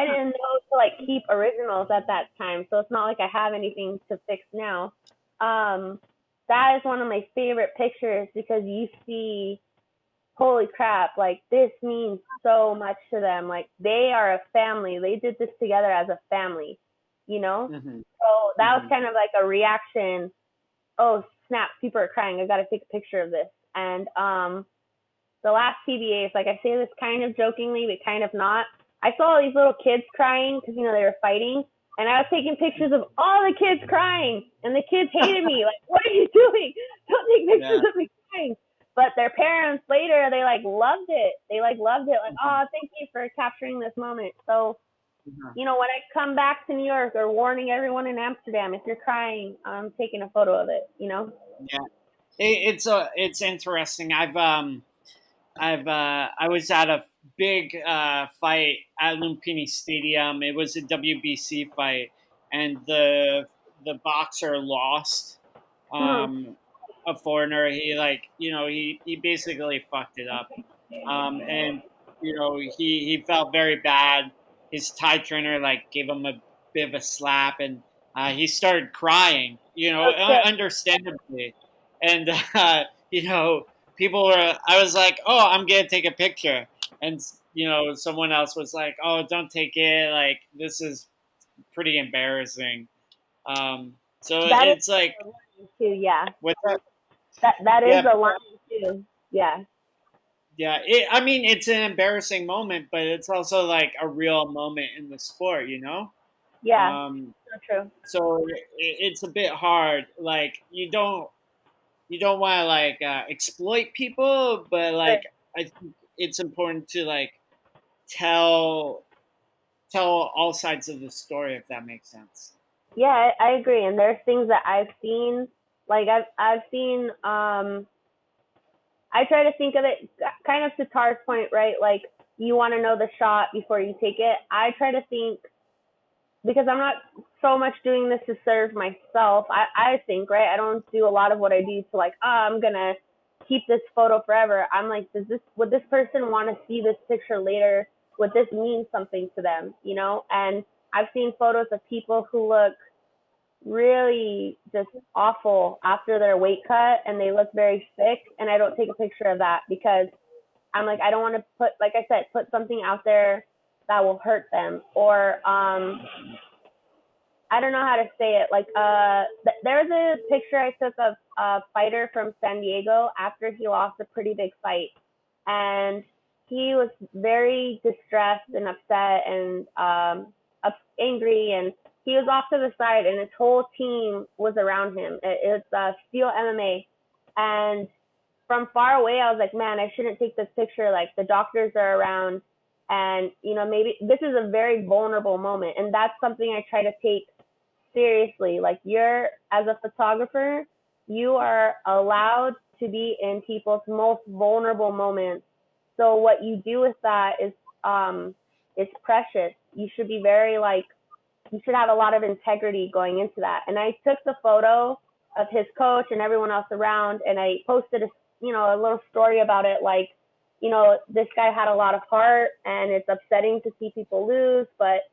didn't know to like keep originals at that time, so it's not like I have anything to fix now. Um, that is one of my favorite pictures because you see, holy crap, like this means so much to them. Like, they are a family. They did this together as a family, you know. Hmm. So that was Hmm. kind of like a reaction. Oh snap! People are crying. I got to take a picture of this. And the last PBAs, like I say this kind of jokingly, but kind of not. I saw all these little kids crying because they were fighting, and I was taking pictures of all the kids crying, and the kids hated me. Like, what are you doing? Don't take pictures Yeah. of me crying. But their parents later, they like loved it. They like loved it. Like, oh, thank you for capturing this moment. So, Mhm. when I come back to New York, or warning everyone in Amsterdam, if you're crying, I'm taking a photo of it. Yeah. It's interesting. I was at a big fight at Lumpini Stadium. It was a WBC fight, and the boxer lost. Mhm. A foreigner. He he basically fucked it up. And he felt very bad. His Thai trainer gave him a bit of a slap, and he started crying. Okay. Understandably, and people were. I was like, "Oh, I'm gonna take a picture," and someone else was like, "Oh, don't take it. Like this is pretty embarrassing." So That is it's like a line too. Yeah. with that, That is yeah, a line too. Yeah. yeah. I mean, it's an embarrassing moment, but it's also like a real moment in the sport. Yeah. Um, So true. so it's a bit hard. Like you don't want to exploit people, but Sure. I think it's important to tell tell all sides of the story, if that makes sense. Yeah, I agree. And there's things that I've seen. Like I've seen. I try to think of it kind of to Tar's point, right? Like you want to know the shot before you take it. I try to think, because I'm not so much doing this to serve myself. I think, right? I don't do a lot of what I do to like, I'm gonna keep this photo forever. I'm like, would this person want to see this picture later? Would this mean something to them? And I've seen photos of people who look really just awful after their weight cut, and they look very sick, and I don't take a picture of that because I'm like, I don't want to put, like I said, put something out there that will hurt them. Or I don't know how to say it. Like, there's a picture I took of a fighter from San Diego after he lost a pretty big fight, and he was very distressed and upset and angry, and he was off to the side, and his whole team was around him. It's Steel MMA, and from far away, I was like, man, I shouldn't take this picture. Like, the doctors are around, and maybe this is a very vulnerable moment, and that's something I try to take seriously. Like, you're, as a photographer, you are allowed to be in people's most vulnerable moments. So what you do with that is precious. You should be very like, you should have a lot of integrity going into that. And I took the photo of his coach and everyone else around, and I posted a little story about it. Like, this guy had a lot of heart, and it's upsetting to see people lose, but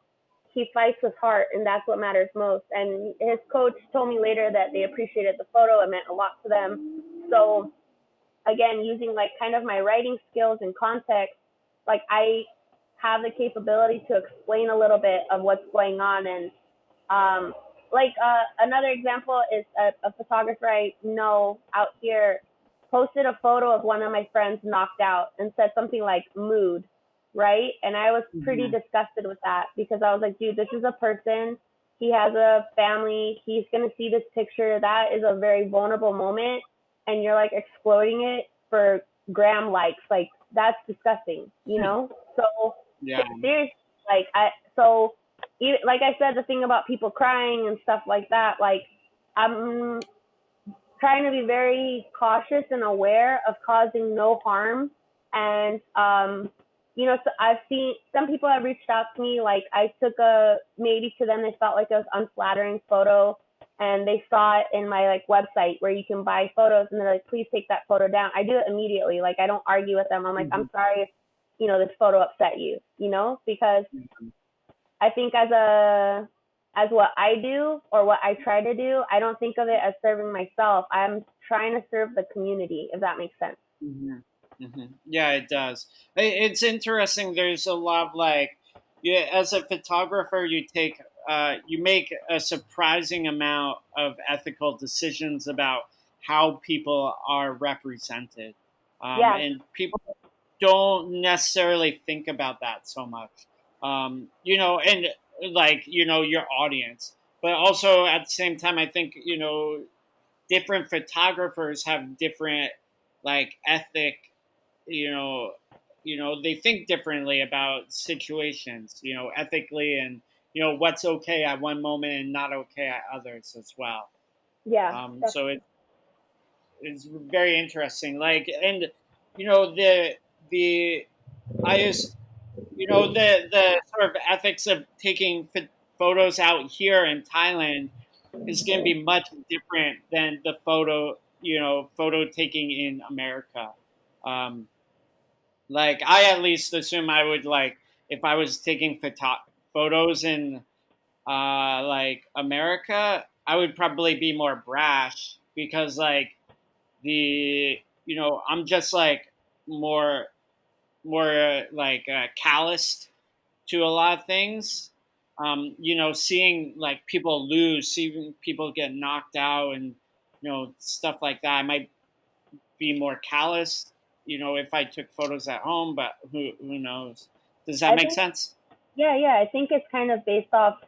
he fights with heart, and that's what matters most. And his coach told me later that they appreciated the photo. It meant a lot to them. So again, using like kind of my writing skills and context, like I have the capability to explain a little bit of what's going on. And another example is a photographer I know out here posted a photo of one of my friends knocked out and said something like mood, right? And I was pretty Mhm. disgusted with that because I was like, dude, this is a person. He has a family. He's going to see this picture. That is a very vulnerable moment. And you're like exploiting it for gram likes. Like, that's disgusting. So Yeah. seriously, like, like I said, the thing about people crying and stuff like that, like, I'm trying to be very cautious and aware of causing no harm. And, so I've seen some people have reached out to me. Like, I took maybe to them, they felt like it was unflattering photo, and they saw it in my like website where you can buy photos, and they're like, please take that photo down. I do it immediately. Like, I don't argue with them. I'm like, I'm Mhm. sorry if, this photo upset because Mhm. I think as what I do or what I try to do, I don't think of it as serving myself. I'm trying to serve the community, if that makes sense. Mhm. Mhm. Yeah, it does. It's interesting. There's a lot of yeah, as a photographer, you make a surprising amount of ethical decisions about how people are represented, Yeah, and people don't necessarily think about that so much. And like your audience, but also at the same time, I think different photographers have different like ethic. You know, they think differently about situations. Ethically, and what's okay at one moment and not okay at others as well. yeah, So it's very interesting. Like, and the I just the sort of ethics of taking photos out here in Thailand is going to be much different than the photo taking in America. Um, like I at least assume I would like if I was taking photos in like America, I would probably be more brash because like I'm just like more calloused to a lot of things. Seeing like people lose, seeing people get knocked out, and stuff like that. I might be more callous, if I took photos at home. But who knows? Does that I make think sense? yeah. I think it's kind of based off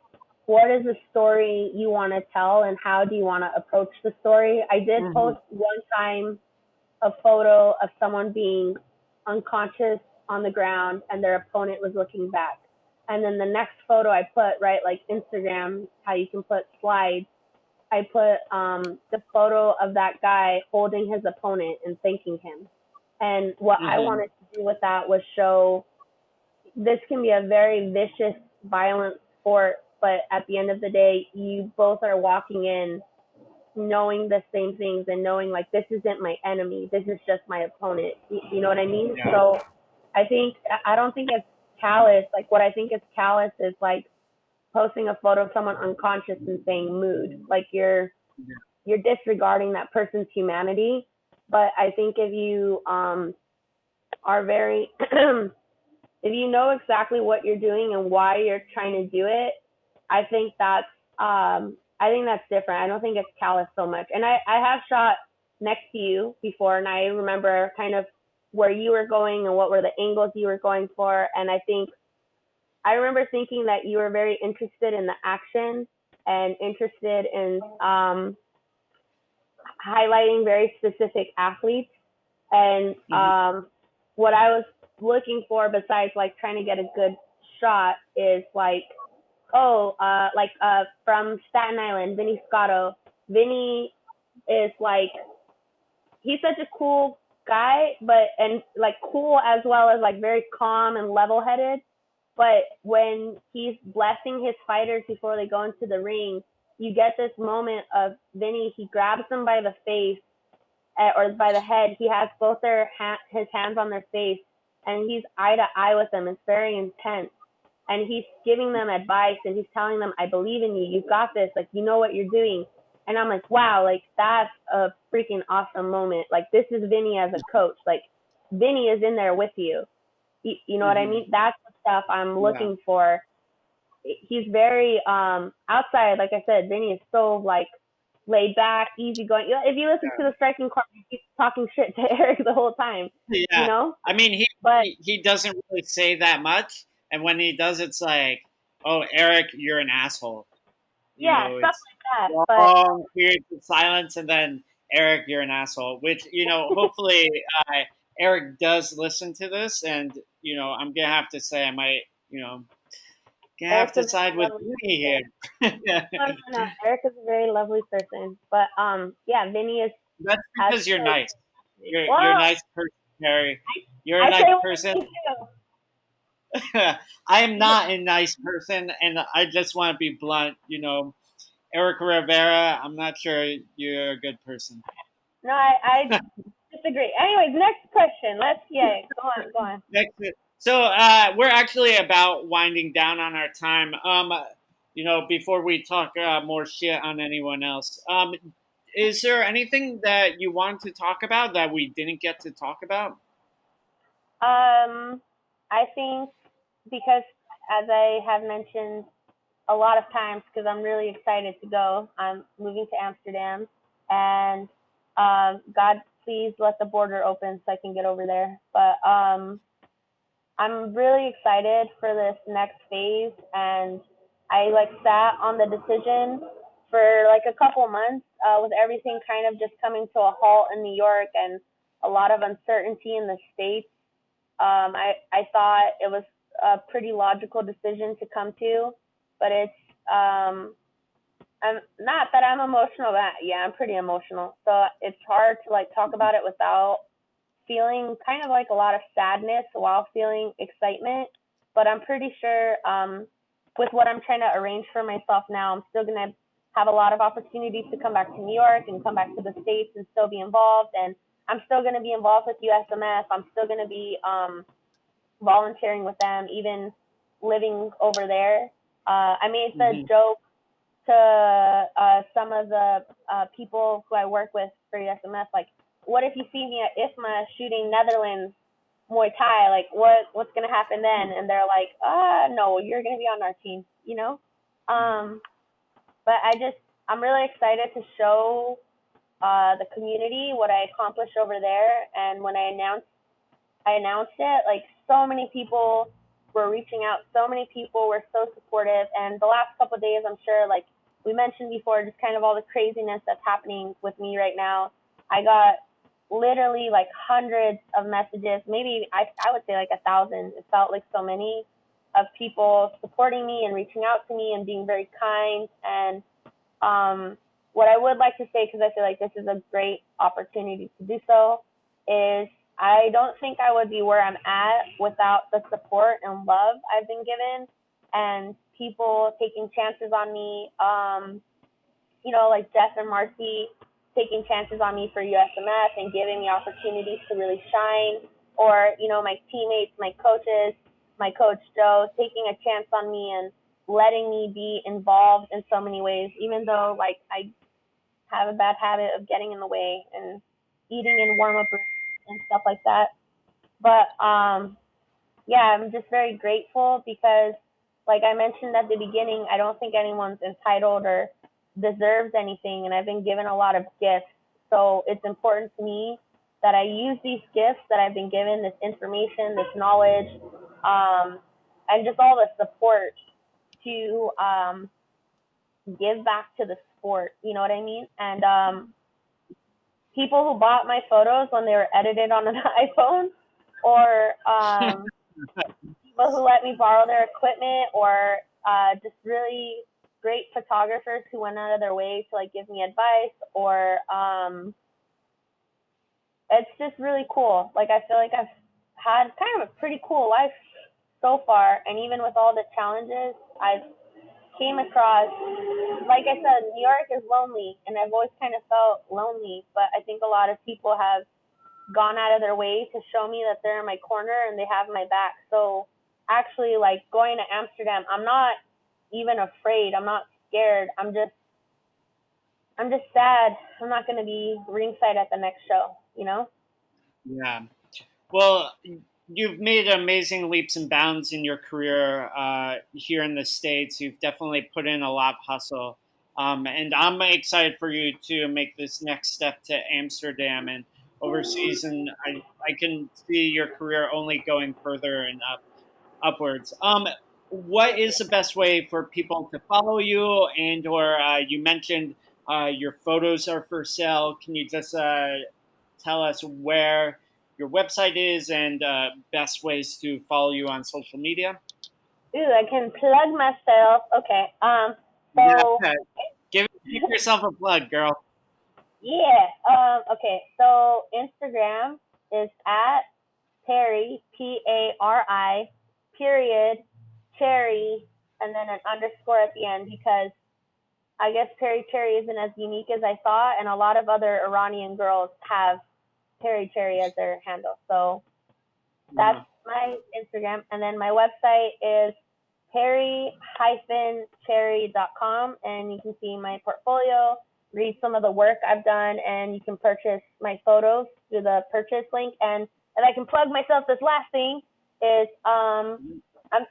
what is the story you want to tell and how do you want to approach the story. I did Hmm. post one time a photo of someone being unconscious on the ground and their opponent was looking back. And then the next photo I put, right, like Instagram, how you can put slides, I put the photo of that guy holding his opponent and thanking him. And what I Hmm. wanted to do with that was show this can be a very vicious, violent sport, but at the end of the day, you both are walking in knowing the same things and knowing like this isn't my enemy, this is just my opponent. You know what I mean? Yeah. So I don't think it's callous. Like what I think is callous is like posting a photo of someone unconscious and saying mood. Like you're disregarding that person's humanity. But I think if you are very if you know exactly what you're doing and why you're trying to do it, I think that's different. I don't think it's callous so much. And I have shot next to you before, and I remember kind of where you were going and what were the angles you were going for. And I remember thinking that you were very interested in the action and interested in highlighting very specific athletes. And Hmm. what I was looking for, besides like trying to get a good shot, is like, from Staten Island, Vinny Scotto. Vinny is like, he's such a cool guy, but and like cool as well as like very calm and level headed. But when he's blessing his fighters before they go into the ring, you get this moment of Vinny. He grabs them by the face or by the head. He has both his hands on their face, and he's eye to eye with them. It's very intense, and he's giving them advice, and he's telling them, "I believe in you. You've got this. Like you know what you're doing." And I'm like, "Wow! Like that's a freaking awesome moment. Like this is Vinny as a coach. Like Vinny is in there with you. You know what I Hmm. mean? That's the stuff I'm Yeah. looking for. He's very outside, like I said, Vinny is so like laid back, easy going. If you listen to the striking corner, he's talking shit to Eric the whole time, you Yeah. know? I mean, But he doesn't really say that much, and when he does, it's like, "Oh, Eric, you're an asshole." yeah, stuff It's like that. But long periods of silence, and then Eric, you're an asshole. Which hopefully, uh, Eric does listen to this, and I'm gonna have to say I might, gonna have Eric's a to very side with lovely Vinny person. here. No, no, no. Eric is a very lovely person. But yeah, Vinny is That's as because you're coach. nice. You're a Well, nice person, Harry. You're a I nice say what person. I think too. I am not a nice person, and I just want to be blunt. Eric Rivera, I'm not sure you're a good person. No, I disagree. Anyways, next question. Go on, go on. Next, so we're actually about winding down on our time. Before we talk more shit on anyone else, is there anything that you want to talk about that we didn't get to talk about? I think because as I have mentioned a lot of times, because I'm really excited to go. I'm moving to Amsterdam, and God, please let the border open so I can get over there. But I'm really excited for this next phase, and I like sat on the decision for like a couple months with everything kind of just coming to a halt in New York and a lot of uncertainty in the states. I thought it was a pretty logical decision to come to, but it's I'm not that I'm emotional, but yeah, I'm pretty emotional. So it's hard to like talk about it without feeling kind of like a lot of sadness while feeling excitement. But I'm pretty sure with what I'm trying to arrange for myself now, I'm still gonna have a lot of opportunities to come back to New York and come back to the States and still be involved. And I'm still gonna be involved with USMF. I'm still gonna be volunteering with them, even living over there. I made the Hmm. joke to some of the people who I work with for USMF, like, what if you see me at IFMA shooting Netherlands Muay Thai? Like, what's gonna happen then? And they're like, no, you're gonna be on our team, you know. Um, but I'm really excited to show the community what I accomplished over there. And when I announced it, like so many people were reaching out, so many people were so supportive. And the last couple of days, I'm sure, like we mentioned before, just kind of all the craziness that's happening with me right now. I got literally like hundreds of messages, maybe I would say like 1,000. It felt like so many of people supporting me and reaching out to me and being very kind. And what I would like to say, because I feel like this is a great opportunity to do so, is I don't think I would be where I'm at without the support and love I've been given and people taking chances on me. Like Jeff and Marcy taking chances on me for USMF and giving me opportunities to really shine. Or, my teammates, my coaches, my coach Joe taking a chance on me and letting me be involved in so many ways, even though like I have a bad habit of getting in the way and eating in warm up and stuff like that. But yeah, I'm just very grateful because, like I mentioned at the beginning, I don't think anyone's entitled or deserves anything, and I've been given a lot of gifts. So it's important to me that I use these gifts that I've been given, this information, this knowledge, and just all the support to give back to the sport. You know what I mean? And people who bought my photos when they were edited on an iPhone, or people who let me borrow their equipment, or just really great photographers who went out of their way to like give me advice, or it's just really cool. Like I feel like I've had kind of a pretty cool life so far, and even with all the challenges I've came across, like I said, New York is lonely, and I've always kind of felt lonely. But I think a lot of people have gone out of their way to show me that they're in my corner and they have my back. So actually, like going to Amsterdam, I'm not even afraid. I'm not scared. I'm just sad. I'm not going to be ringside at the next show. You know? Yeah. Well, you've made amazing leaps and bounds in your career here in the States. You've definitely put in a lot of hustle. And I'm excited for you to make this next step to Amsterdam and overseas. And I can see your career only going further and upwards. What is the best way for people to follow you? And or you mentioned your photos are for sale. Can you just tell us where your website is and best ways to follow you on social media? Ooh, I can plug myself. Okay. Yeah, So give yourself a plug, girl. yeah. Okay. So Instagram is at Pari, Pari, period, cherry, and then an underscore at the end because I guess Peri Cherry isn't as unique as I thought, and a lot of other Iranian girls have Peri Cherry as their handle. So that's Uh-huh. my Instagram, and then my website is perry-cherry.com, and you can see my portfolio, read some of the work I've done, and you can purchase my photos through the purchase link. And if I can plug myself, this last thing is I'm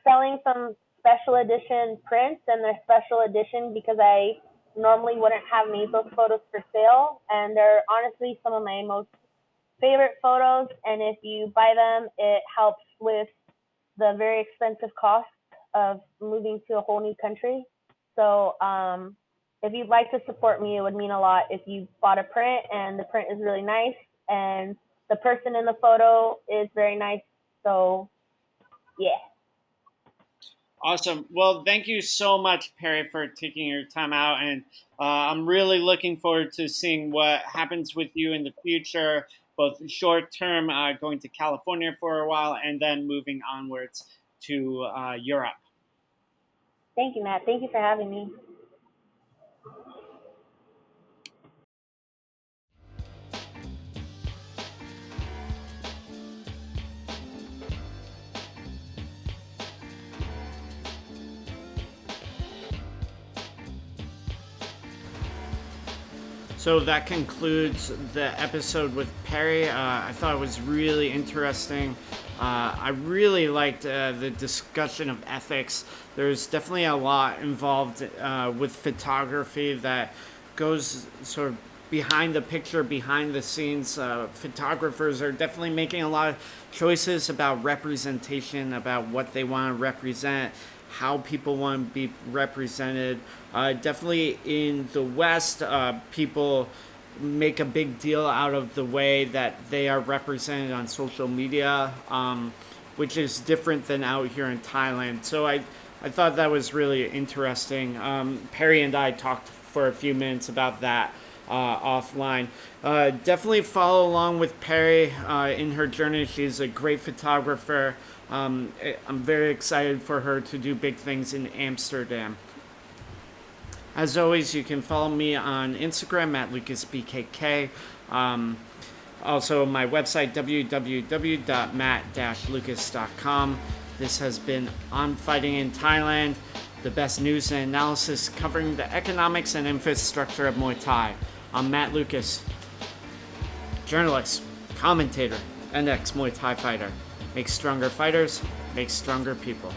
selling some special edition prints, and they're special edition because I normally wouldn't have made those photos for sale, and they're honestly some of my most favorite photos. And if you buy them, it helps with the very expensive cost of moving to a whole new country. So if you'd like to support me, it would mean a lot if you bought a print and the print is really nice and the person in the photo is very nice. So yeah. Awesome. Well, thank you so much, Perry, for taking your time out. And I'm really looking forward to seeing what happens with you in the future, both short term, going to California for a while, and then moving onwards to Europe. Thank you, Matt. Thank you for having me. So that concludes the episode with Perry. I thought it was really interesting. I really liked the discussion of ethics. There's definitely a lot involved with photography that goes sort of behind the picture, behind the scenes. Photographers are definitely making a lot of choices about representation, about what they want to represent, how people want to be represented. Definitely in the West, people make a big deal out of the way that they are represented on social media, which is different than out here in Thailand. So I thought that was really interesting. Perry and I talked for a few minutes about that offline. Definitely follow along with Perry in her journey. She's a great photographer. I'm very excited for her to do big things in Amsterdam. As always, you can follow me on Instagram at LucasBKK. Also, my website, www.matt-lucas.com. This has been On Fighting in Thailand, the best news and analysis covering the economics and infrastructure of Muay Thai. I'm Matt Lucas, journalist, commentator, and ex-Muay Thai fighter. Make stronger fighters, make stronger people.